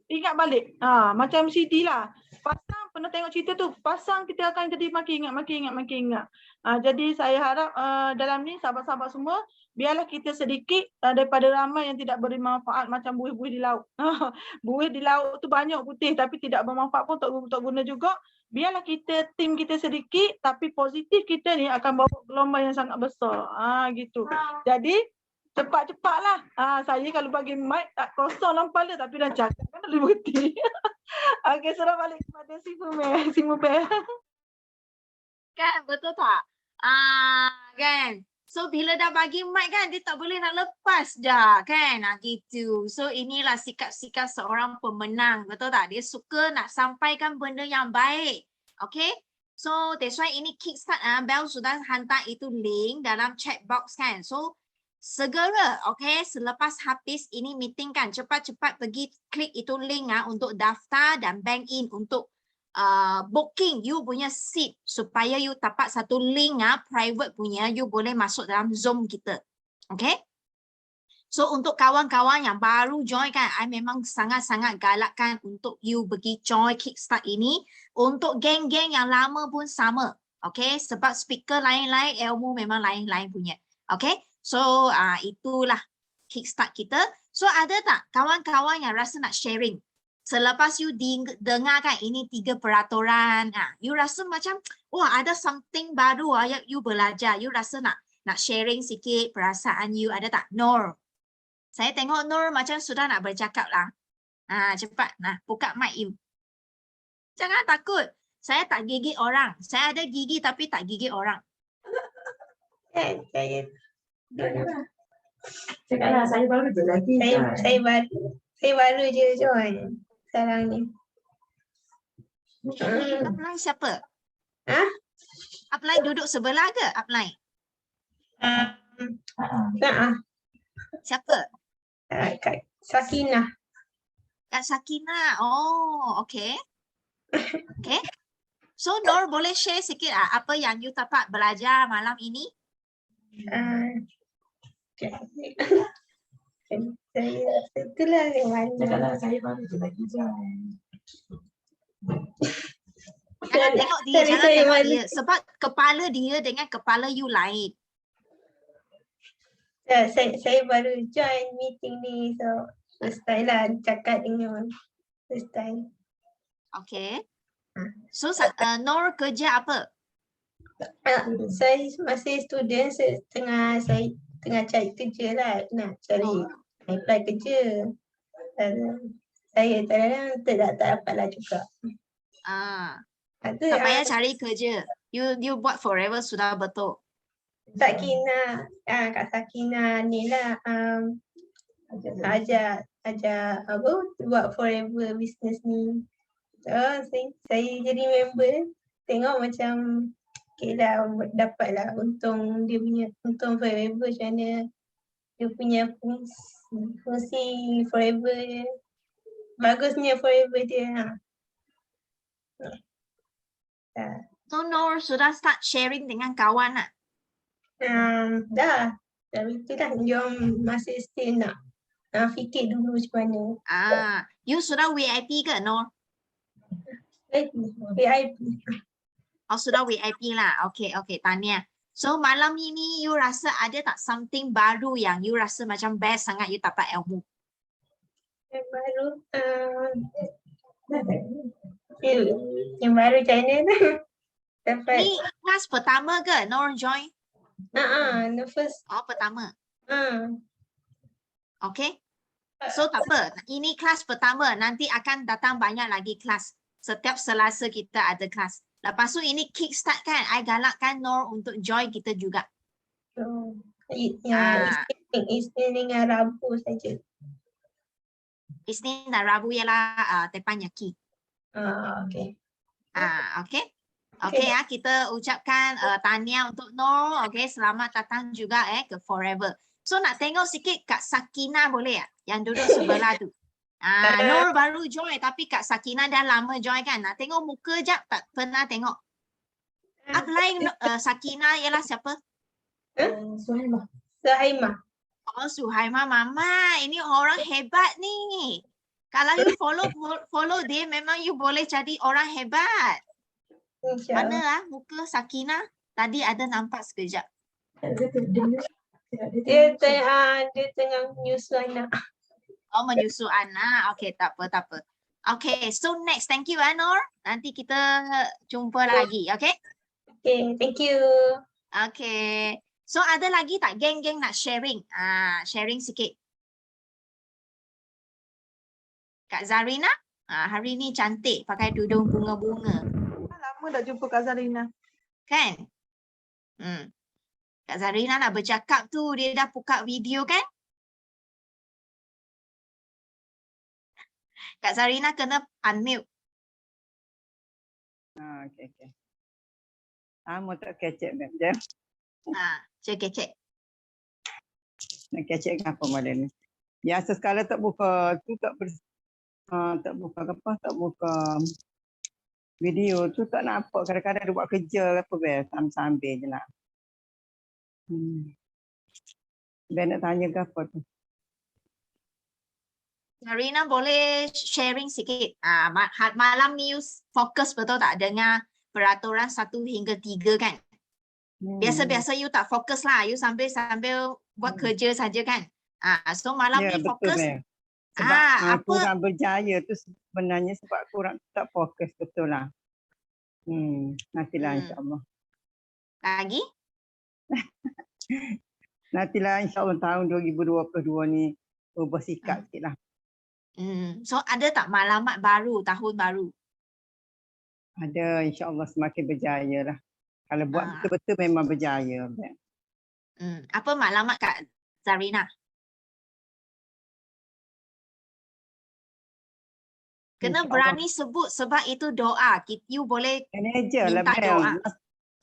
ingat balik. Macam CD lah. Pasang, pernah tengok cerita tu, pasang kita akan jadi makin ingat. Jadi saya harap dalam ni sahabat-sahabat semua, biarlah kita sedikit daripada ramai yang tidak beri manfaat macam buih-buih di laut. Buih di laut tu banyak putih tapi tidak bermanfaat pun tak guna juga. Biarlah kita, tim kita sedikit tapi positif kita ni akan bawa gelombang yang sangat besar. Gitu. Jadi cepat-cepatlah. Saya kalau bagi mic tak kosong dalam kepala tapi dah cakap kan boleh berhenti. Okey, serah balik kepada si Mubel. Kan betul tak? Kan. So bila dah bagi mic kan dia tak boleh nak lepas dah kan. Gitu. So inilah sikap-sikap seorang pemenang, betul tak? Dia suka nak sampaikan benda yang baik. Okay? So that's why ini Kickstart Bel sudah hantar itu link dalam chat box kan. So segera, okay, selepas habis ini meeting kan, cepat-cepat pergi klik itu link untuk daftar dan bank in untuk booking you punya seat supaya you dapat satu link private punya, you boleh masuk dalam Zoom kita. Okay? So untuk kawan-kawan yang baru join kan, I memang sangat-sangat galakkan untuk you pergi join Kickstart ini. Untuk geng-geng yang lama pun sama. Okay? Sebab speaker lain-lain, ilmu memang lain-lain punya. Okay? So itulah Kickstart kita. So ada tak kawan-kawan yang rasa nak sharing? selepas you dengar kan ini 3 peraturan, you rasa macam wah ada something baru yang you belajar, you rasa nak sharing sikit perasaan you, ada tak? Nur. Saya tengok Nur macam sudah nak bercakap lah. Cepat, buka mic you. Jangan takut. Saya tak gigit orang. Saya ada gigi tapi tak gigit orang. Cakaplah, saya baru je lagi. Saya baru je join sekarang ni. Upline siapa? Ha? Upline duduk sebelah ke? Upline? Siapa? Kak Sakinah. Kak Sakinah. Oh, okay. Okay. So, Nur boleh share sikit apa yang you dapat belajar malam ini? Saya itulah yang mana. Cakaplah, saya baru je lagi join. Jangan tengok dia, Sorry, jangan saya tengok malu. dia. Sebab kepala dia dengan kepala you lain. Saya baru join meeting ni, so first time lah cakap dengan first time. Okay. So, Nur kerja apa? Saya masih student, saya tengah cari kerja lah, nak cari apply kerja. Saya kadang-kadang tak dapatlah juga. Tak payah cari kerja. You buat forever sudah betul. Sakinah, Kak Sakinah ni lah ajar apa buat forever business ni. So, saya jadi member, tengok macam okay lah, dapat lah untung dia punya, untung forever macam mana dia punya fungsi forever dia. Bagusnya forever dia. So, Nur sudah start sharing dengan kawan lah. Dah. Tapi itulah, jom masih still nak fikir dulu macam mana. You sudah VIP ke, Nur? VIP. Oh, sudah VIP lah. Okay, tahniah. So, malam ini you rasa ada tak something baru yang you rasa macam best sangat you dapat ilmu? Yang baru, yang baru China tu. Dapat. Ni kelas pertama ke Nur join? The first. Oh, pertama. Okay. Uh, So, tak apa. Ini kelas pertama. Nanti akan datang banyak lagi kelas. Setiap Selasa kita ada kelas. Lepas tu ini kickstart kan. I galakkan Nur untuk join kita juga. So, Isnin dengan Rabu saja. Isnin dan Rabu ialah teppanyaki. Okay. Okay. Okay ya, kita ucapkan tahniah untuk Nur. Okay, selamat datang juga ke Forever. So nak tengok sikit Kak Sakinah boleh ya? Yang duduk sebelah tu. Nur baru join tapi Kak Sakinah dah lama join kan. Nak tengok muka jap, tak pernah tengok. Upline Sakinah ialah siapa? Suhaimah. Oh, Suhaimah Mama. Ini orang hebat ni. Kalau you follow dia memang you boleh jadi orang hebat. Mana lah muka Sakinah? Tadi ada nampak sekejap. Dia tengah menyusu anak. Oh, menyusu anak. Okay, tak apa. Okay, so next. Thank you, Nur. Nanti kita jumpa lagi, okay? Okay, thank you. Okay. So, ada lagi tak geng-geng nak sharing? Sharing sikit. Kak Zarina, hari ni cantik pakai tudung bunga-bunga. Lama dah jumpa Kak Zarina. Kan? Kak Zarina nak bercakap tu, dia dah buka video kan? Kak Zarina kena unmute. Okay. Mau tak kecek jam. Cek. Nak kecek apa model ni? Biasa sekali tak buka tu tak buka video tu tak nampak, kadang-kadang dia buat kerja apa sambil je lah. Ben nak tanya ke apa tu? Zarina boleh sharing sikit. Malam ni you fokus betul tak dengar peraturan 1 hingga 3 kan? Biasa-biasa you tak fokus lah. You sambil buat kerja saja kan? So malam ni fokus. Sebab apa kurang berjaya tu sebenarnya sebab kurang tak fokus betul lah. Nantilah insyaAllah. lagi? Nantilah insyaAllah tahun 2022 ni berubah sikap sikit lah. So ada tak maklumat baru tahun baru? Ada insyaAllah semakin berjaya lah. Kalau buat betul-betul memang berjaya. Apa maklumat Kak Zarina? Kena berani sebut sebab itu doa. You boleh manager lah minta doa.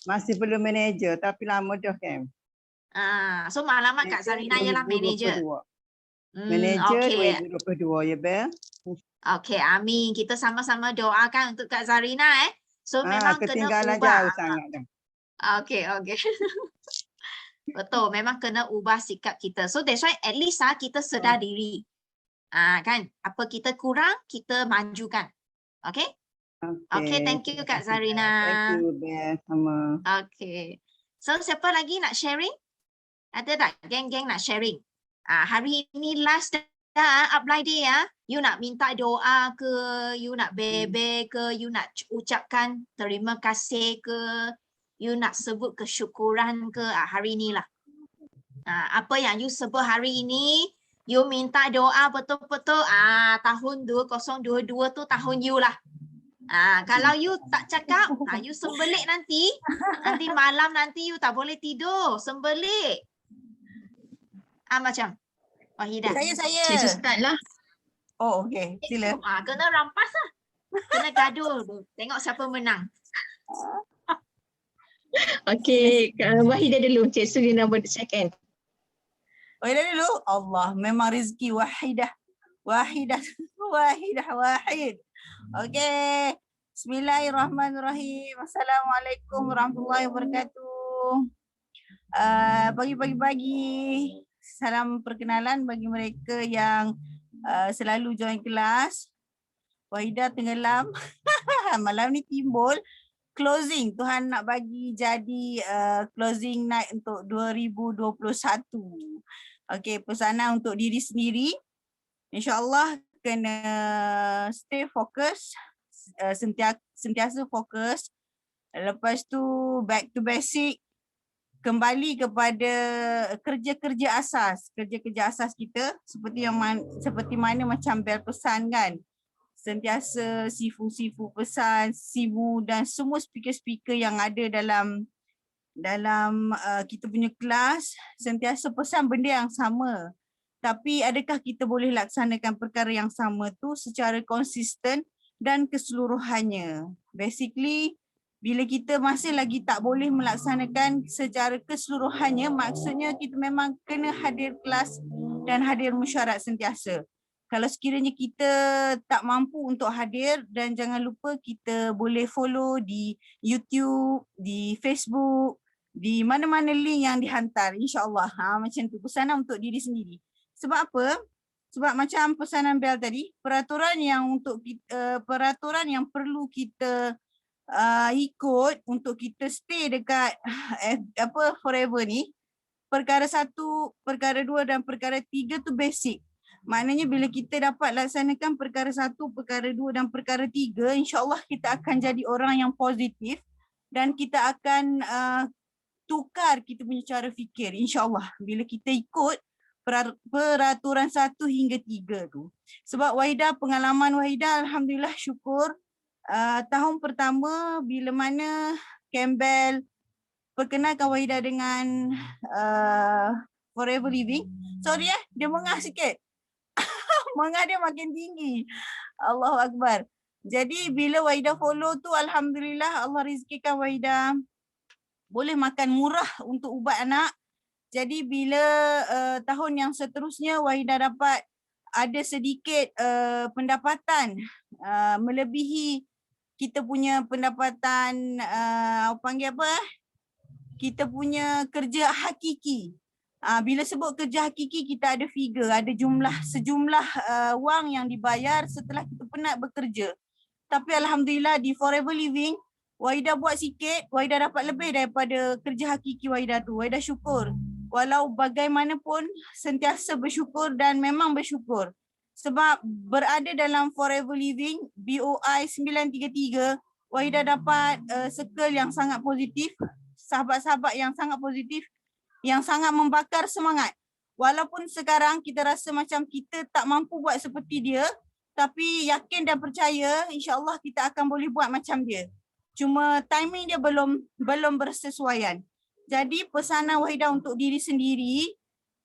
Masih belum manager tapi lama dah kan. So maklumat Kak Zarina ialah manager. Manager Okay. 2022 ya Bel. Okay, amin. Kita sama-sama doakan untuk Kak Zarina So memang kena ketinggalan ubah. jauh sangat dah. Okay. Betul, memang kena ubah sikap kita. So that's why at least kita sedar diri. Kan, apa kita kurang, kita majukan. Okay? Okay, thank you Kak Zarina. Thank you Bel, sama. Okay. So siapa lagi nak sharing? Ada tak geng-geng nak sharing? Hari ini last dah apply day ya. You nak minta doa ke, you nak bebe ke, you nak ucapkan terima kasih ke, you nak sebut kesyukuran ke, hari inilah. Apa yang you sebut hari ini, you minta doa betul-betul tahun 2022 tu tahun you lah. Kalau you tak cakap, you sembelik nanti malam nanti you tak boleh tidur, sembelik. Macam Wahidah. Saya. Saya start lah. Oh, okey. Sila. Kena rampas lah. Kena gaduh. Tengok siapa menang. Okey, Wahidah dulu. Cik Suri nombor second. Wahidah dulu. Allah, memang rezeki Wahidah. Wahid. Okey. Bismillahirrahmanirrahim. Assalamualaikum warahmatullahi wabarakatuh. Pagi-pagi salam perkenalan bagi mereka yang selalu join kelas. Wahidah tenggelam. Malam ni timbul closing. Tuhan nak bagi jadi closing night untuk 2021. Okey, pesanan untuk diri sendiri. InsyaAllah kena stay fokus, sentiasa fokus. Lepas tu back to basic. Kembali kepada kerja-kerja asas kita seperti mana macam Bel pesan kan, sentiasa sifu pesan, Simu dan semua speaker-speaker yang ada dalam kita punya kelas sentiasa pesan benda yang sama. Tapi adakah kita boleh laksanakan perkara yang sama tu secara konsisten dan keseluruhannya? Basically, bila kita masih lagi tak boleh melaksanakan secara keseluruhannya, maksudnya kita memang kena hadir kelas dan hadir mesyuarat sentiasa. Kalau sekiranya kita tak mampu untuk hadir, dan jangan lupa kita boleh follow di YouTube, di Facebook, di mana-mana link yang dihantar, insyaAllah. Macam tu, pesanan untuk diri sendiri. Sebab apa? Sebab macam pesanan Bel tadi, peraturan yang perlu kita ikut untuk kita stay dekat forever ni, perkara 1, perkara 2 dan perkara 3 tu basic. Maknanya bila kita dapat laksanakan perkara 1, perkara 2 dan perkara 3, insyaAllah kita akan jadi orang yang positif dan kita akan tukar kita punya cara fikir, insyaAllah, bila kita ikut peraturan 1 hingga 3 tu. Sebab Wahidah, pengalaman Wahidah alhamdulillah syukur, tahun pertama bila mana Campbell perkenalkan Wahidah dengan Forever Living. Sorry dia mengah sikit. Mengah dia makin tinggi. Allahu Akbar. Jadi bila Wahidah follow tu, alhamdulillah Allah rezekikan Wahidah boleh makan murah untuk ubat anak. Jadi bila tahun yang seterusnya Wahidah dapat ada sedikit pendapatan melebihi kita punya pendapatan kita punya kerja hakiki. Bila sebut kerja hakiki, kita ada figure, ada sejumlah wang yang dibayar setelah kita penat bekerja. Tapi alhamdulillah di Forever Living, Wahidah buat sikit, Wahidah dapat lebih daripada kerja hakiki Wahidah tu. Wahidah syukur. Walau bagaimanapun sentiasa bersyukur dan memang bersyukur. sebab berada dalam Forever Living BOI 933, Wahidah dapat circle yang sangat positif, sahabat-sahabat yang sangat positif, yang sangat membakar semangat. Walaupun sekarang kita rasa macam kita tak mampu buat seperti dia, tapi yakin dan percaya insya-Allah kita akan boleh buat macam dia. Cuma timing dia belum bersesuaian. Jadi pesanan Wahidah untuk diri sendiri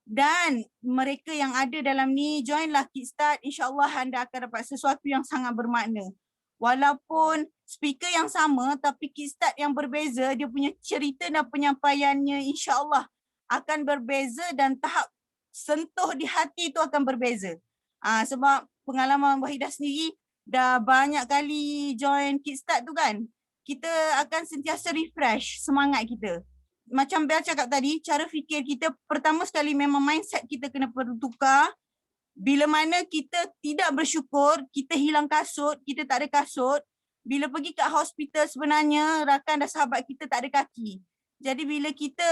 dan mereka yang ada dalam ni, joinlah Kickstart, insya-Allah anda akan dapat sesuatu yang sangat bermakna. Walaupun speaker yang sama tapi Kickstart yang berbeza, dia punya cerita dan penyampaiannya insya-Allah akan berbeza dan tahap sentuh di hati itu akan berbeza. Sebab pengalaman Wahidah sendiri dah banyak kali join Kickstart tu kan, kita akan sentiasa refresh semangat kita. Macam Bel cakap tadi, cara fikir kita pertama sekali memang mindset kita kena perlu tukar. Bila mana kita tidak bersyukur, kita hilang kasut, kita tak ada kasut. Bila pergi kat hospital sebenarnya rakan dan sahabat kita tak ada kaki. Jadi bila kita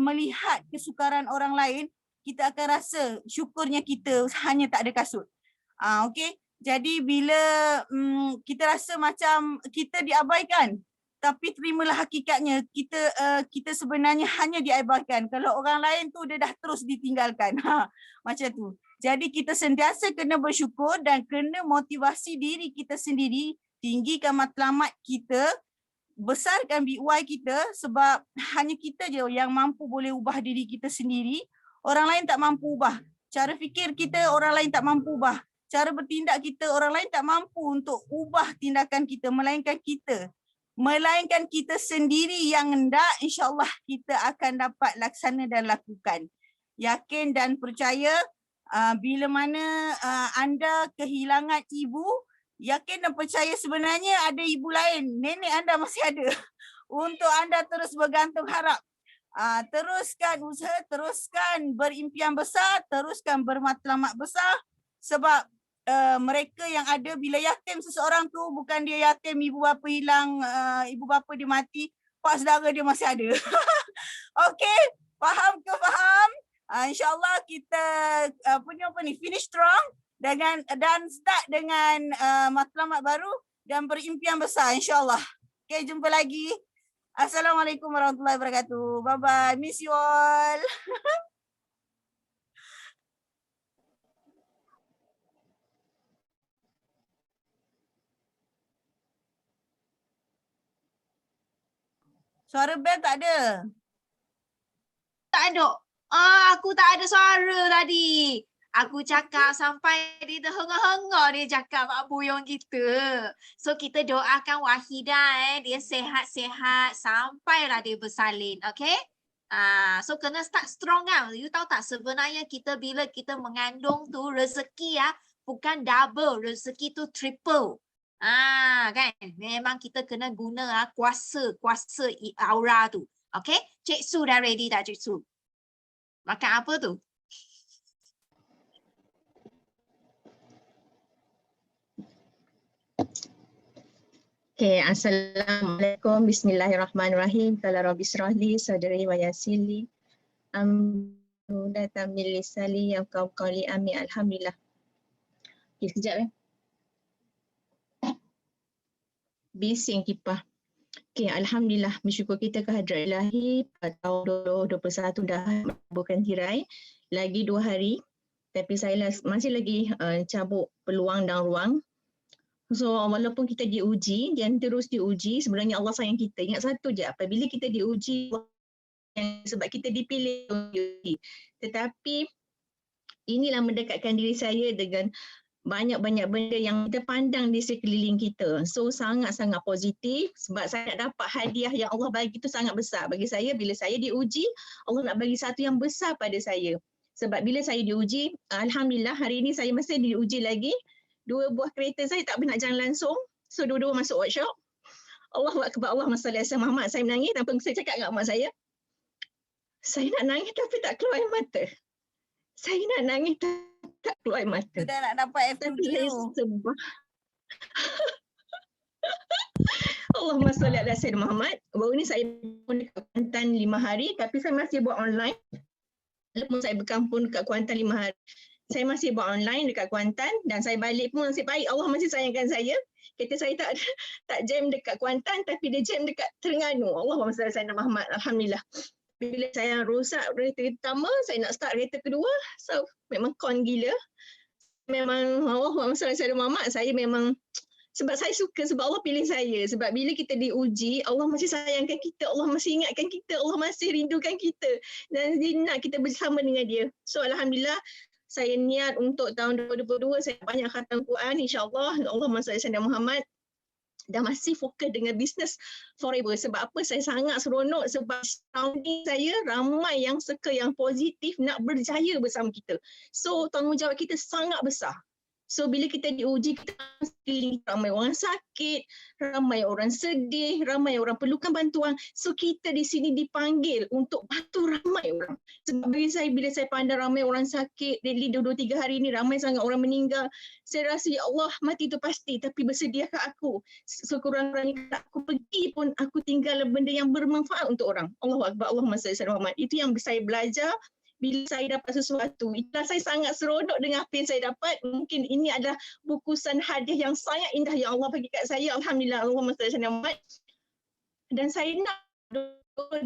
melihat kesukaran orang lain, kita akan rasa syukurnya kita hanya tak ada kasut. Okey. Jadi bila kita rasa macam kita diabaikan, tapi terimalah hakikatnya kita sebenarnya hanya diabaikan. Kalau orang lain tu dia dah terus ditinggalkan. Macam tu. Jadi kita sentiasa kena bersyukur dan kena motivasi diri kita sendiri, tinggikan matlamat kita, besarkan BUI kita sebab hanya kita je yang mampu boleh ubah diri kita sendiri. Orang lain tak mampu ubah. Cara fikir kita orang lain tak mampu ubah. Cara bertindak kita orang lain tak mampu untuk ubah tindakan kita, melainkan kita sendiri yang hendak, insya-Allah kita akan dapat laksana dan lakukan. Yakin dan percaya bila mana anda kehilangan ibu, yakin dan percaya sebenarnya ada ibu lain, nenek anda masih ada untuk anda terus bergantung harap. Teruskan usaha, teruskan berimpian besar, teruskan bermatlamat besar sebab mereka yang ada bila yatim seseorang tu bukan dia yatim ibu bapa hilang, ibu bapa dia mati, pak saudara dia masih ada. Okey, faham ke faham? InsyaAllah kita finish strong dan start dengan matlamat baru dan berimpian besar insyaAllah. Okay, jumpa lagi. Assalamualaikum warahmatullahi wabarakatuh. Bye bye. Miss you all. Suara Bel tak ada. Tak ada. Aku tak ada suara tadi. Aku cakap sampai dia terhengah-hengah dia cakap Mak Buyong kita. So kita doakan Wahidah dia sehat-sehat sampailah dia bersalin. Okay? So kena start strong kan. You tahu tak sebenarnya kita bila kita mengandung tu rezeki bukan double. Rezeki tu triple. Kan? Memang kita kena guna kuasa aura tu. Okay? Cik Su dah ready tak Cik Su? Makan apa tu? Okay, Assalamualaikum. Bismillahirrahmanirrahim. Qala rabbi shrahli sadri wa yassirli amratan min lisani yafqahu qawli. Amin. Alhamdulillah. Okay, sekejap bising kipah. Okay, Alhamdulillah, bersyukur kita kehadrat Ilahi pada tahun 2021 dah bukan tirai. Lagi 2 hari, tapi saya masih lagi cabut peluang dan ruang. So walaupun kita diuji dan terus diuji, sebenarnya Allah sayang kita. Ingat satu je, apabila kita diuji sebab kita dipilih, tetapi inilah mendekatkan diri saya dengan banyak-banyak benda yang kita pandang di sekeliling kita. So sangat-sangat positif sebab saya nak dapat hadiah yang Allah bagi itu sangat besar. Bagi saya bila saya diuji, Allah nak bagi satu yang besar pada saya. Sebab bila saya diuji, Alhamdulillah hari ini saya masih diuji lagi. 2 buah kereta saya tak boleh nak jalan langsung. So dua-dua masuk workshop. Allahu Akbar, Allahumma salli ala Muhammad. Saya menangis tanpa saya cakap dengan mak saya. Saya nak nangis tapi tak keluar air mata. Saya nak nangis tak keluar air mata. Sudah nak dapat FQ. Allahumma salli ala Sayyidina Muhammad. Baru ni saya berkampung dekat Kuantan 5 hari tapi saya masih buat online. Walaupun saya berkampung dekat Kuantan 5 hari. Saya masih buat online dekat Kuantan dan saya balik pun nasib baik Allah masih sayangkan saya. Kereta saya tak jam dekat Kuantan tapi dia jam dekat Terengganu. Allahumma salli ala sayyidina Muhammad. Alhamdulillah. Bila saya rosak kereta pertama, saya nak start kereta kedua. So memang con gila. Memang Allahumma salli ala sayyidina Muhammad. Saya memang sebab saya suka, sebab Allah pilih saya. Sebab bila kita diuji, Allah masih sayangkan kita, Allah masih ingatkan kita, Allah masih rindukan kita. Dan dia nak kita bersama dengan dia. So Alhamdulillah, saya niat untuk tahun 2022, saya banyak khatam Quran, insyaAllah. Allahumma salli ala sayyidina Muhammad. Dan masih fokus dengan bisnes forever. Sebab apa? Saya sangat seronok sebab surrounding saya ramai yang suka, yang positif, nak berjaya bersama kita. So tanggungjawab kita sangat besar. So bila kita diuji, kita mesti ramai orang sakit, ramai orang sedih, ramai orang perlukan bantuan. So kita di sini dipanggil untuk bantu ramai orang. Sebab bagi saya, bila saya pandang ramai orang sakit, daily 2-3 hari ini ramai sangat orang meninggal. Saya rasa, ya Allah, mati itu pasti, tapi bersediakah aku? Sekurang-kurangnya aku pergi pun, aku tinggal benda yang bermanfaat untuk orang. Allahu Akbar, Allahumma salli ala Muhammad. Itu yang saya belajar. Bila saya dapat sesuatu, itulah saya sangat seronok dengan apa yang saya dapat. Mungkin ini adalah bungkusan hadiah yang sangat indah yang Allah bagi kat saya. Alhamdulillah, Allahumma salli ala Muhammad. Dan saya nak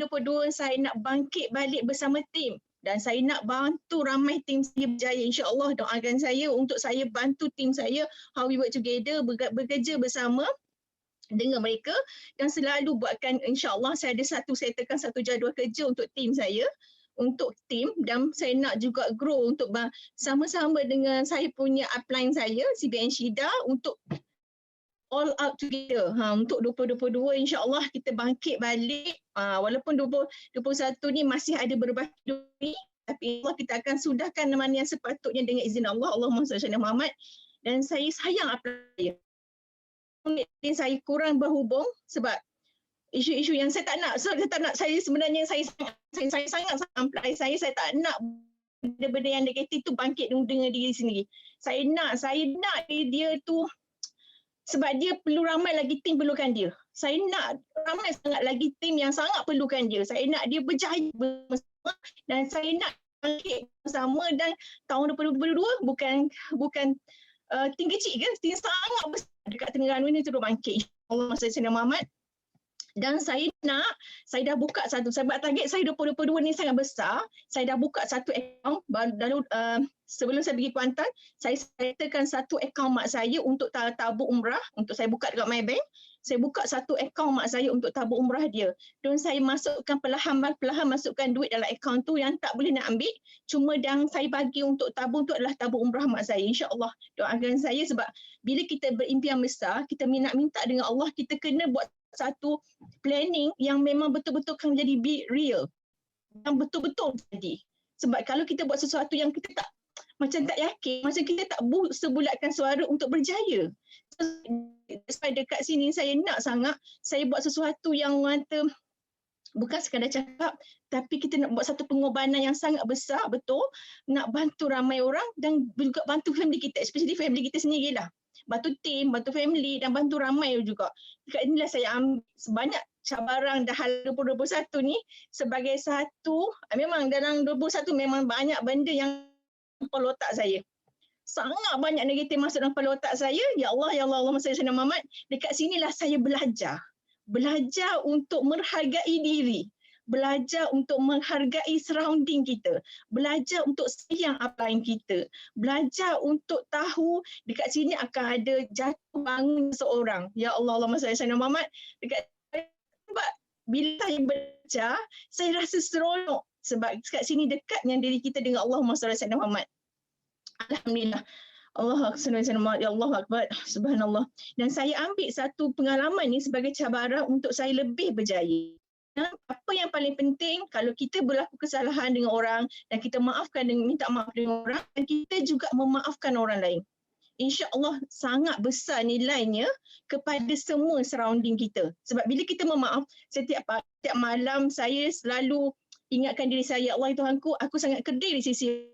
2022 saya nak bangkit balik bersama tim. Dan saya nak bantu ramai tim saya berjaya. InsyaAllah doakan saya untuk saya bantu tim saya. How we work together, bekerja bersama dengan mereka. Dan selalu buatkan, insyaAllah saya ada settlekan satu jadual kerja untuk tim saya. Untuk tim, dan saya nak juga grow untuk sama-sama dengan saya punya upline saya, CBN Syida, untuk all out together. Untuk 2022 insyaAllah kita bangkit balik. Walaupun 2021 ni masih ada berbagai duri, tapi Allah kita akan sudahkan mana yang sepatutnya dengan izin Allah. Allahumma salli ala Muhammad. Dan saya sayang upline saya. Saya kurang berhubung sebab isu-isu yang saya tak nak. So saya tak nak, saya sebenarnya saya sangat apply saya tak nak benda-benda yang negatif tu bangkit dengan diri sendiri. Saya nak dia tu sebab dia perlu ramai lagi tim perlukan dia. Saya nak ramai sangat lagi tim yang sangat perlukan dia. Saya nak dia berjaya bersama dan saya nak bangkit bersama. Dan tahun 2022 bukan tim kecil kan, tim sangat besar dekat Terengganu ni terus bangkit. Allah Sayyidina Muhammad. Dan saya dah buka satu, sebab target saya 2022 ni sangat besar. Saya dah buka satu akaun, lalu sebelum saya pergi Kuantan, saya sertakan satu akaun mak saya untuk tabung umrah, untuk saya buka dekat MyBank. Saya buka satu akaun mak saya untuk tabung umrah dia. Dan saya masukkan perlahan masukkan duit dalam akaun tu yang tak boleh nak ambil. Cuma yang saya bagi untuk tabung tu adalah tabung umrah mak saya. InsyaAllah doakan saya sebab bila kita berimpian besar, kita minta dengan Allah, kita kena buat satu planning yang memang betul-betul akan menjadi real, yang betul-betul jadi. Sebab kalau kita buat sesuatu yang kita tak yakin, macam kita tak sebulatkan suara untuk berjaya. Sebab dekat sini saya nak sangat saya buat sesuatu yang bukan sekadar cakap, tapi kita nak buat satu pengorbanan yang sangat besar, betul, nak bantu ramai orang dan juga bantu family kita, especially family kita sendirilah. Bantu tim, bantu family dan bantu ramai juga. Dekat inilah saya ambil sebanyak cabaran dalam 2021 ni sebagai satu, memang dalam 2021 memang banyak benda yang kepala otak saya. Sangat banyak negatif masuk dalam kepala otak saya. Ya Allah, Allahumma salli ala Muhammad. Dekat sinilah saya belajar. Belajar untuk menghargai diri. Belajar untuk menghargai surrounding kita. Belajar untuk sayang upline kita. Belajar untuk tahu dekat sini akan ada jatuh bangun seorang. Ya Allah, Allahumma salli ala Muhammad. Sebab bila saya belajar, saya rasa seronok. Sebab dekat sini dekatnya diri kita dengan Allahumma salli ala Muhammad. Alhamdulillah. Ya Allah Akbar. Subhanallah. Dan saya ambil satu pengalaman ni sebagai cabaran untuk saya lebih berjaya. Apa yang paling penting, kalau kita berlaku kesalahan dengan orang dan kita minta maaf dengan orang, dan kita juga memaafkan orang lain. InsyaAllah sangat besar nilainya kepada semua surrounding kita. Sebab bila kita memaaf, setiap malam saya selalu ingatkan diri saya, ya Allah Tuhanku, aku sangat kerdil di sisi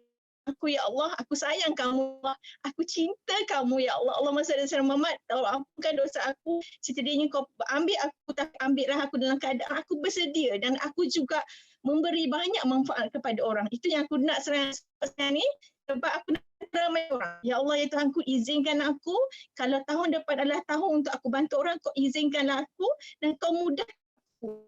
aku, ya Allah, aku sayang kamu, aku cinta kamu, ya Allah. Allahumma salli ala Muhammad, tolong ampunkan dosa aku. Setidaknya kau ambil aku, tak ambillah aku dalam keadaan aku bersedia dan aku juga memberi banyak manfaat kepada orang. Itu yang aku nak sekarang ni, sebab aku nak ramai orang. Ya Allah, ya Tuhanku, izinkan aku kalau tahun depan adalah tahun untuk aku bantu orang, kau izinkanlah aku dan kau mudah.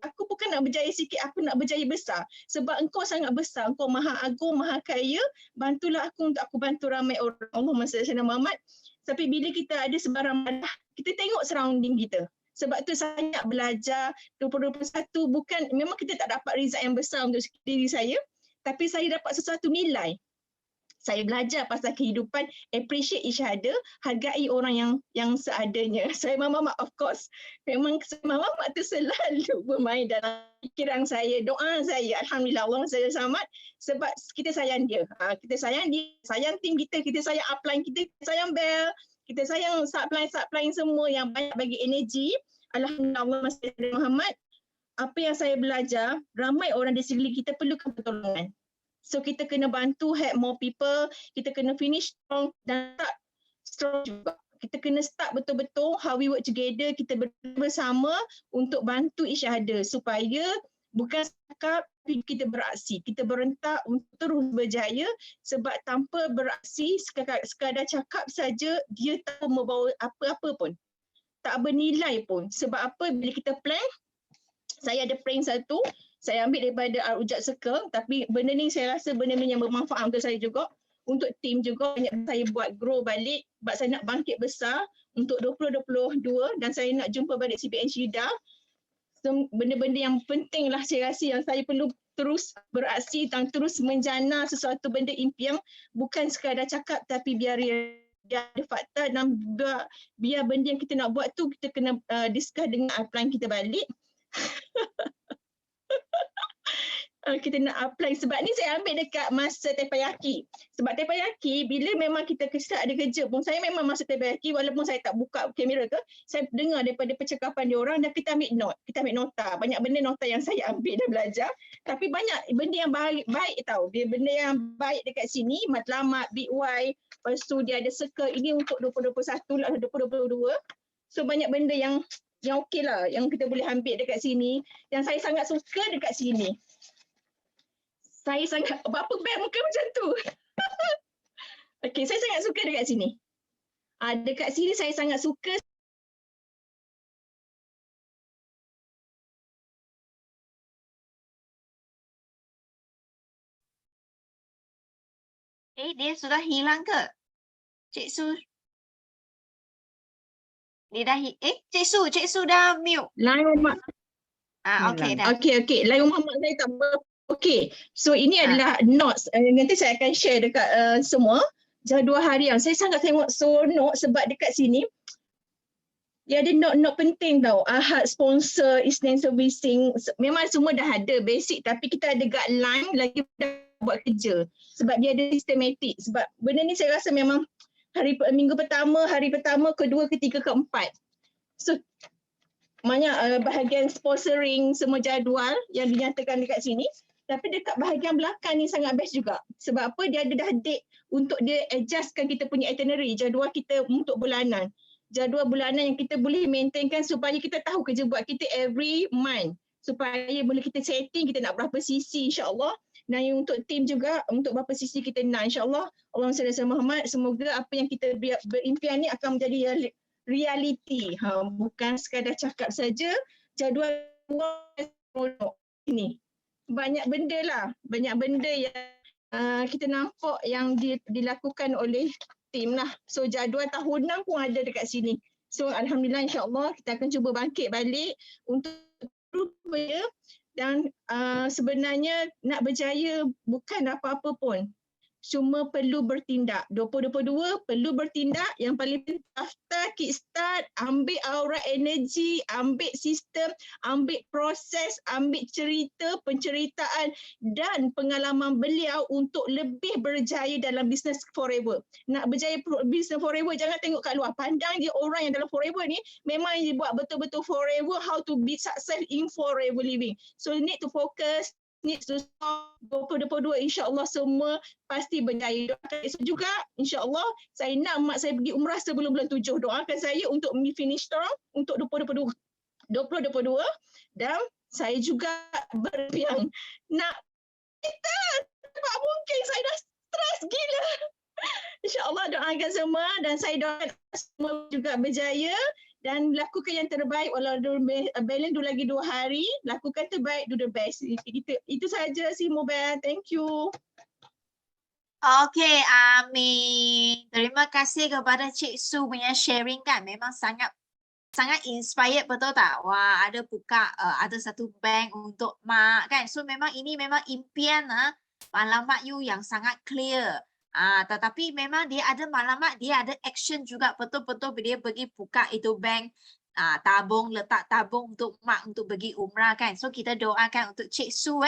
Aku bukan nak berjaya sikit, aku nak berjaya besar. Sebab engkau sangat besar, engkau maha agung, maha kaya. Bantulah aku untuk aku bantu ramai orang. Allahumma salli ala Muhammad. Tapi bila kita ada sebarang madah, kita tengok surrounding kita. Sebab tu saya nak belajar 2021 bukan, memang kita tak dapat result yang besar untuk diri saya. Tapi saya dapat sesuatu nilai. Saya belajar pasal kehidupan, appreciate each other, hargai orang yang seadanya. Saya Mama Mak, of course. Memang Mama Mak tu selalu bermain dalam fikiran saya, doa saya. Alhamdulillah, Allah saya selamat sebab kita sayang dia. Kita sayang dia, sayang tim kita sayang upline kita sayang Bel, kita sayang subline semua yang banyak bagi energi. Alhamdulillah, Allah Muhammad. Apa yang saya belajar, ramai orang di sekeliling kita perlukan pertolongan. So kita kena bantu, help more people, kita kena finish strong dan start strong juga. Kita kena start betul-betul how we work together, kita bersama untuk bantu each other supaya bukan cakap tapi kita beraksi. Kita berentak untuk terus berjaya sebab tanpa beraksi, sekadar cakap saja dia tak membawa apa-apa pun. Tak bernilai pun. Sebab apa? Bila kita plan, saya ada plan satu, saya ambil daripada Al-Ujad Circle, tapi benda ni saya rasa benda ni yang bermanfaat untuk saya juga, untuk tim juga. Banyak saya buat grow balik sebab saya nak bangkit besar untuk 2022 dan saya nak jumpa balik CBN Syida. So, benda-benda yang penting lah saya rasa yang saya perlu terus beraksi dan terus menjana sesuatu benda impian, bukan sekadar cakap tapi biar ada fakta dan biar benda yang kita nak buat tu kita kena discuss dengan upline kita balik. Kita nak apply sebab ni saya ambil dekat masa Teppanyaki. Sebab Teppanyaki bila memang kita ada kerja pun, saya memang masa Teppanyaki walaupun saya tak buka kamera ke, saya dengar daripada percakapan dia orang dan kita ambil note, kita ambil nota. Banyak benda nota yang saya ambil dan belajar. Tapi banyak benda yang baik tau. Dia benda yang baik dekat sini, matlamat, big Y, lepas tu dia ada circle ini untuk 2021 lah, 2022. So banyak benda yang okey lah yang kita boleh ambil dekat sini. Yang saya sangat suka dekat sini. Saya sangat, apa bel muka macam tu? Okey, saya sangat suka dekat sini. Dekat sini saya sangat suka. Dia sudah hilang ke? Cik Su? Dia dah Cik Su dah mute. Lain rumah. Okey dah. Okey. Lain rumah mak saya tak okey. So ini adalah notes. Nanti saya akan share dekat semua. Jadual harian. Saya sangat tengok seronok sebab dekat sini dia ada note-note penting tau. Ahad sponsor, Isnin servicing. Memang semua dah ada basic tapi kita ada guideline lagi dah buat kerja. Sebab dia ada sistematik. Sebab benda ni saya rasa memang minggu pertama, hari pertama, kedua, ketiga, keempat. So banyak bahagian sponsoring semua jadual yang dinyatakan dekat sini. Tapi dekat bahagian belakang ni sangat best juga. Sebab apa? Dia ada dah date untuk dia adjustkan kita punya itinerary, jadual kita untuk bulanan. Jadual bulanan yang kita boleh maintainkan supaya kita tahu kerja buat kita every month. Supaya boleh kita setting kita nak berapa sisi insya-Allah. Dan untuk tim juga untuk berapa sisi kita nak insya-Allah. Allahumma salli ala Muhammad. Semoga apa yang kita berimpian ni akan menjadi reality. Bukan sekadar cakap saja. Jadual ini. Banyak benda lah, banyak benda yang kita nampak yang dilakukan oleh tim lah. So jadual tahunan pun ada dekat sini. So alhamdulillah insya-Allah kita akan cuba bangkit balik untuk berjaya dan sebenarnya nak berjaya bukan apa-apa pun. Cuma perlu bertindak. 2022 perlu bertindak. Yang paling penting daftar, kickstart, ambil aura energi, ambil sistem, ambil proses, ambil cerita, penceritaan dan pengalaman beliau untuk lebih berjaya dalam bisnes forever. Nak berjaya bisnes forever, jangan tengok kat luar. Pandang dia orang yang dalam forever ni memang dia buat betul-betul forever, how to be success in forever living. So need to focus, need to stop. 2022 insya-Allah semua pasti berjaya. Doakan esok juga insya-Allah. Saya nak mak saya pergi umrah sebelum bulan 7. Doakan saya untuk finish strong untuk 2022 dan saya juga berimpian nak kita sebab mungkin saya dah stres gila. InsyaAllah doakan semua dan saya doakan semua juga berjaya dan lakukan yang terbaik walau balance dulu lagi 2 hari, lakukan terbaik, do the best. Itu saja sih Mobile. Thank you. Okey, amin. Terima kasih kepada Cik Su punya sharing kan. Memang sangat inspired, betul tak? Wah, ada buka ada satu bank untuk mak kan. So memang ini memang impian maklumat you yang sangat clear. Tetapi memang dia ada maklumat, dia ada action juga, betul-betul dia pergi buka itu bank, tabung, letak tabung untuk mak untuk pergi umrah kan. So kita doakan untuk Cik Su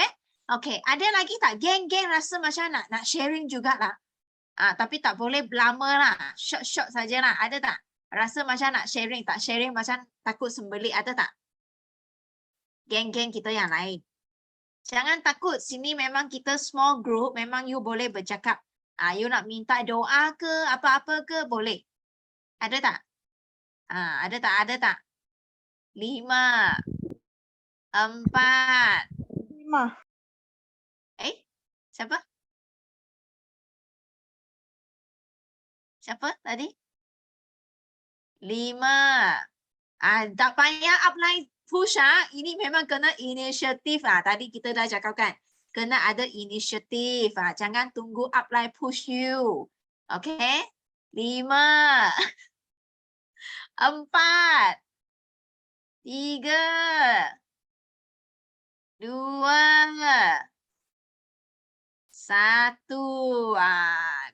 Okey, ada lagi tak geng-geng rasa macam nak sharing jugalah. Tapi tak boleh lama lah, short sajalah. Ada tak? Rasa macam nak sharing, tak sharing macam takut sembelit, ada tak? Geng-geng kita yang lain. Jangan takut, sini memang kita small group, memang you boleh bercakap. You nak minta doa ke, apa-apa ke, boleh. Ada tak? Ada tak? Ada tak? 5, 4. 5. Siapa? Siapa tadi? 5. Tak payah apply push ini memang kena inisiatif tadi kita dah cakap kan. Kena ada inisiatif jangan tunggu apply push you. Okay? 5, 4, 3, 2, 1.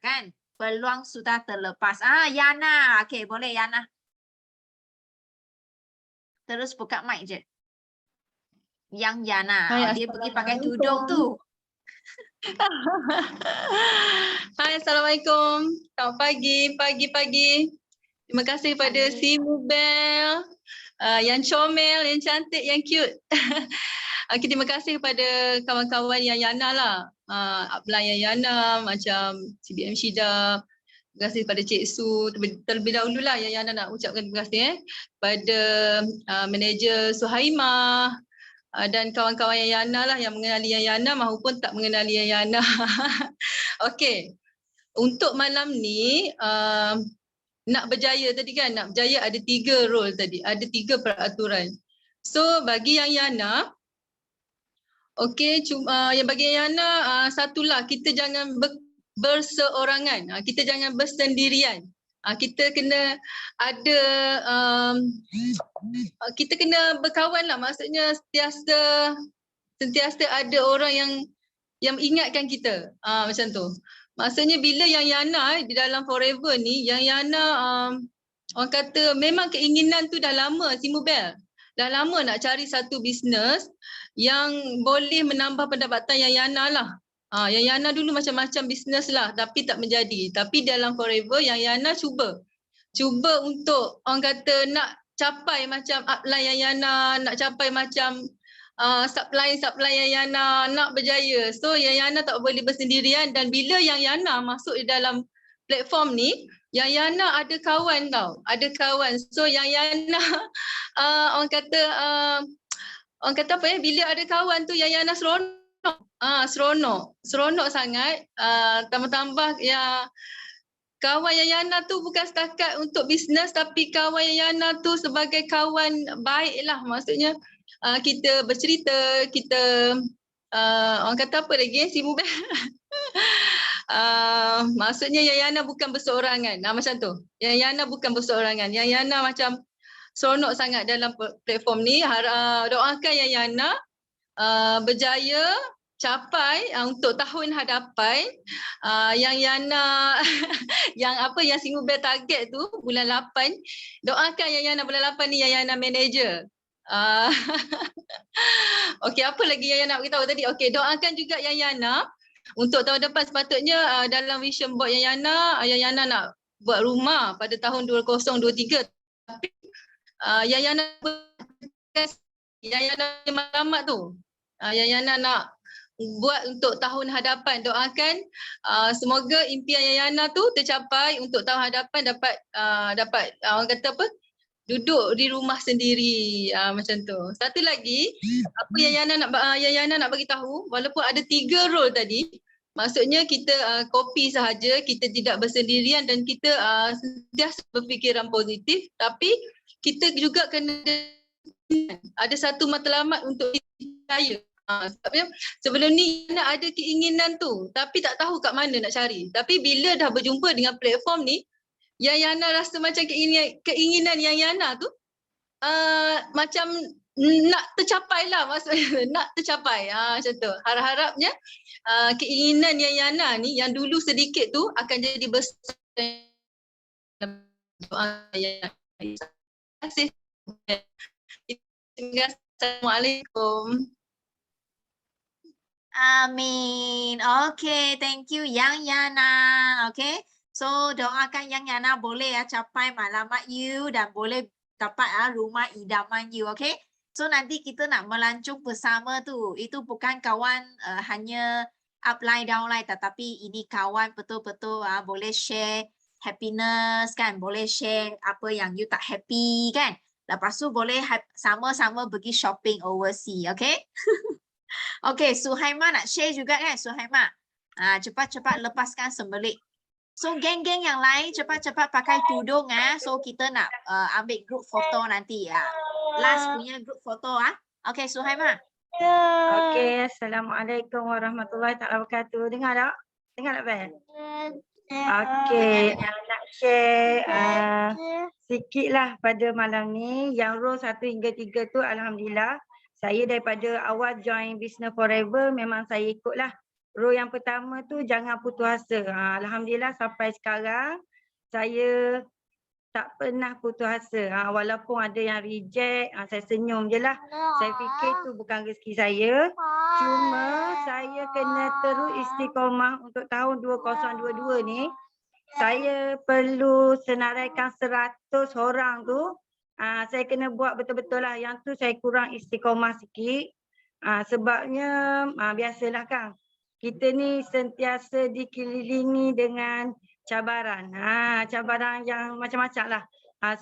Kan? Peluang sudah terlepas. Yana. Okay, boleh Yana. Terus buka mic je. Yang Yana. Hai, Dia pergi pakai tudung tu. Hai, Assalamualaikum. Selamat pagi. Terima kasih pada si Mubel, yang comel, yang cantik, yang cute. Okay, terima kasih kepada kawan-kawan yang Yana lah. Upline yang Yana, macam CBM Syida. Terima kasih kepada Cik Su. Terlebih dahulu lah yang Yana nak ucapkan terima kasih pada manager Suhaimah dan kawan-kawan yang Yana lah, yang mengenali yang Yana maupun tak mengenali yang Yana. Okey, untuk malam ni nak berjaya tadi kan, nak berjaya ada 3 role tadi, ada 3 peraturan. So bagi yang Yana, okey, yang bagi yang Yana, satulah, kita jangan berseorangan, kita jangan bersendirian. Kita kena ada, kita kena berkawan lah, maksudnya sentiasa ada orang yang ingatkan kita, macam tu. Maksudnya bila yang Yana di dalam Forever ni, yang Yana orang kata memang keinginan tu dah lama, si Mubel. Dah lama nak cari satu bisnes yang boleh menambah pendapatan yang Yana lah. Yang Yana dulu macam-macam bisnes lah tapi tak menjadi. Tapi dalam Forever yang Yana cuba untuk orang kata nak capai macam upline yang Yana, nak capai macam supply yang Yana, nak berjaya. So yang Yana tak boleh bersendirian, dan bila yang Yana masuk di dalam platform ni, yang Yana ada kawan tau, ada kawan. So yang Yana orang kata apa ya, bila ada kawan tu yang Yana seronok sangat. Tambah-tambah ya, kawan yang Yana tu bukan setakat untuk bisnes, tapi kawan yang Yana tu sebagai kawan baik lah. Maksudnya kita bercerita, kita orang kata apa lagi si Mubel? Maksudnya yang Yana bukan berseorangan, macam tu. Yang Yana bukan berseorangan. Yang Yana macam seronok sangat dalam platform ni. Doakan yang Yana berjaya, capai untuk tahun hadapan. Yang Yana yang si Mubel target tu bulan 8. Doakan yang Yana bulan 8 ni yang Yana manager. Okey, apa lagi yang Yana nak beritahu tadi? Okey, doakan juga yang Yana untuk tahun depan, sepatutnya dalam vision board yang Yana nak buat rumah pada tahun 2023. Tapi yang Yana matlamat tu, yang Yana nak buat untuk tahun hadapan, doakan semoga impian yang Yana tu tercapai untuk tahun hadapan, dapat orang kata apa, duduk di rumah sendiri, macam tu. Satu lagi, apa yang Yana nak bagi tahu, walaupun ada 3 role tadi, Maksudnya kita copy sahaja, kita tidak bersendirian dan kita sentiasa berfikiran positif, tapi kita juga kena ada satu matlamat untuk saya. Sebabnya sebelum ni Yana ada keinginan tu tapi tak tahu kat mana nak cari. Tapi bila dah berjumpa dengan platform ni, yang Yana rasa macam keinginan yang Yana tu macam nak tercapai lah, maksudnya nak tercapai. Macam tu. Harap-harapnya keinginan yang Yana ni yang dulu sedikit tu akan jadi besar. Terima kasih. Assalamualaikum. Amin. Okay, thank you Yang Yana. Okay, so doakan Yang Yana boleh capai matlamat you dan boleh dapat rumah idaman you. Okay, so nanti kita nak melancong bersama tu. Itu bukan kawan hanya upline downline, tetapi ini kawan betul-betul boleh share happiness kan, boleh share apa yang you tak happy kan. Lepas tu boleh sama-sama pergi shopping overseas. Okay. Okay, Suhaima nak share juga kan, Suhaima? Cepat-cepat lepaskan sembelit. So, geng-geng yang lain cepat-cepat pakai tudung so kita nak ambil group foto nanti Last punya group foto Okay, Suhaima. Okey, Assalamualaikum warahmatullahi wabarakatuh. Dengar tak? Dengar tak, Bel? Okey, nak share sikit lah pada malam ni. Yang row 1 hingga 3 tu Alhamdulillah. Saya daripada awal join Business Forever memang saya ikutlah. Row yang pertama tu jangan putus asa. Alhamdulillah sampai sekarang saya tak pernah putus asa. Walaupun ada yang reject, saya senyum je lah. Saya fikir tu bukan rezeki saya. Cuma saya kena terus istiqomah untuk tahun 2022 ni. Saya perlu senaraikan 100 orang tu. Saya kena buat betul-betul lah. Yang tu saya kurang istiqomah sikit. Sebabnya biasalah Kang. Kita ni sentiasa dikelilingi dengan cabaran. Cabaran yang macam-macam lah.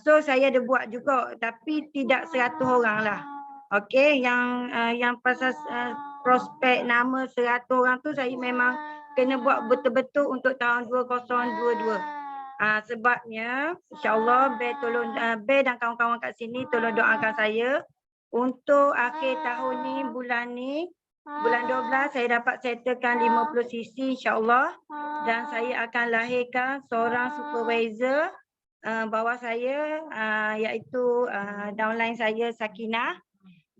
So saya ada buat juga tapi tidak 100 orang lah. Okey, yang pasal prospek nama 100 orang tu saya memang kena buat betul-betul untuk tahun 2022. Sebabnya insya-Allah Bel dan kawan-kawan kat sini tolong doakan saya untuk akhir tahun ni bulan 12 saya dapat settlekan 50 cc insya-Allah dan saya akan lahirkan seorang supervisor bawah saya iaitu downline saya Sakinah.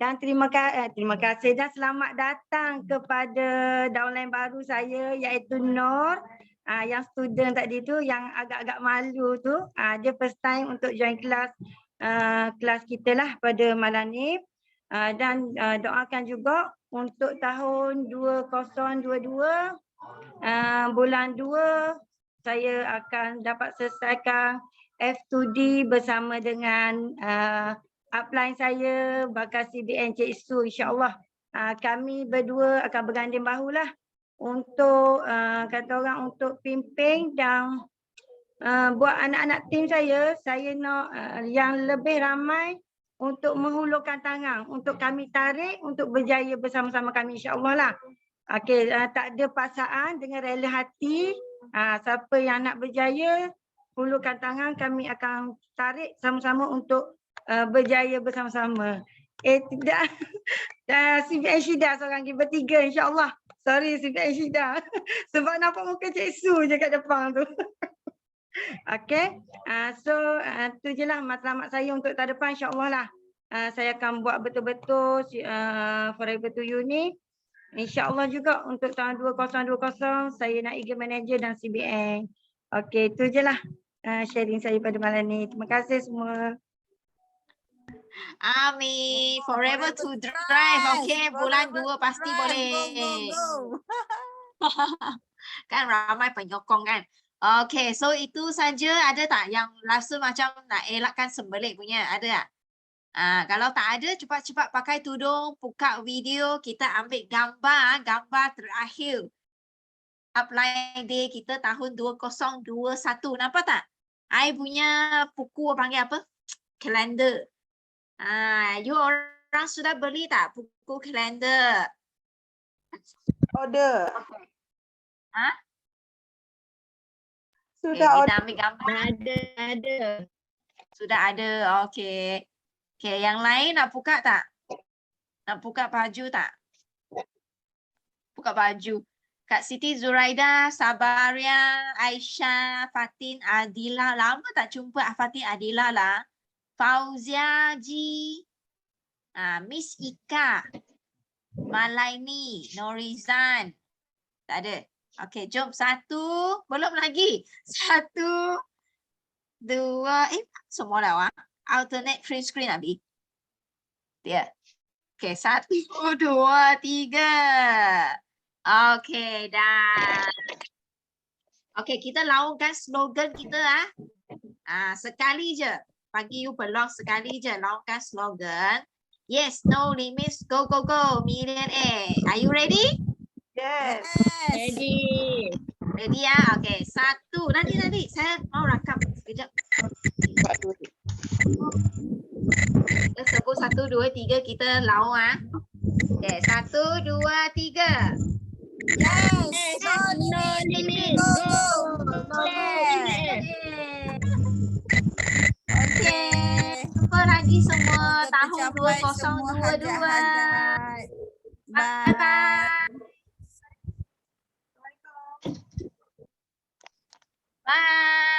Dan terima kasih dan selamat datang kepada downline baru saya iaitu Nur. Yang student tadi tu yang agak-agak malu tu, dia first time untuk join kelas kita lah pada malam ni. Dan doakan juga untuk tahun 2022 bulan 2 saya akan dapat selesaikan F2D bersama dengan upline saya bakal CBN Cik Su insya-Allah. Kami berdua akan berganding bahulah untuk kata orang untuk pimpin dan buat anak-anak tim saya nak yang lebih ramai untuk menghulurkan tangan untuk kami tarik untuk berjaya bersama-sama kami insya-Allah lah. Okey, tak ada paksaan dengan rela hati. Siapa yang nak berjaya hulurkan tangan, kami akan tarik sama-sama untuk berjaya bersama-sama. Tidak. CBN Syida seorang lagi bertiga insya-Allah. Sorry CBN Syida. Sebab nampak muka Cik Su je kat depan tu. Okey. So tu je lah matlamat saya untuk tahun depan insya-Allah lah. Saya akan buat betul-betul Forever to You ni. InsyaAllah juga untuk tahun 2020 saya nak Eagle Manager dan CBN. Okey, tu je lah sharing saya pada malam ni. Terima kasih semua. Amin. Forever to drive. Okay, bulan 2 pasti boleh. Kan ramai penyokong kan. Okay, so itu saja. Ada tak yang rasa macam nak elakkan sembelit punya? Ada tak? Kalau tak ada, cepat-cepat pakai tudung, buka video, kita ambil gambar terakhir upline day kita tahun 2021. Nampak tak? I punya buku panggil apa? Kalender. You orang sudah beli tak buku kalender? Order. Ha? Okay, Sudah kita ambil gambar. Ada. Sudah ada. Okey. Okey, yang lain nak buka tak? Nak buka baju tak? Buka baju. Kak Siti Zuraida, Sabaria, Aisyah, Fatin, Adila. Lama tak jumpa Fatin, Adila lah. Fauzia Ji. Miss Ika. Malaini, Norizan. Tak ada. Okey, jom satu. Belum lagi. Satu. Dua. Semua dah. Alternate free screen Abi. Dia. Okey, satu, dua, tiga. Okey, dah. Okey, kita laungkan slogan kita sekali je. Bagi you peluang sekali je laungkan slogan. Yes, no limits, go, go, go, millionaire. Are you ready? Yes. Ready. Ready ya? Okey, satu. Nanti saya mau rakam sekejap. Kita sebut 1, 2, 3 kita laung Okey, 1, 2, 3. Yes. No limit. Go. Okey. Jumpa lagi semua Semoga tahun tercapai semua 2022. hajat-hajat. Bye bye. Bye.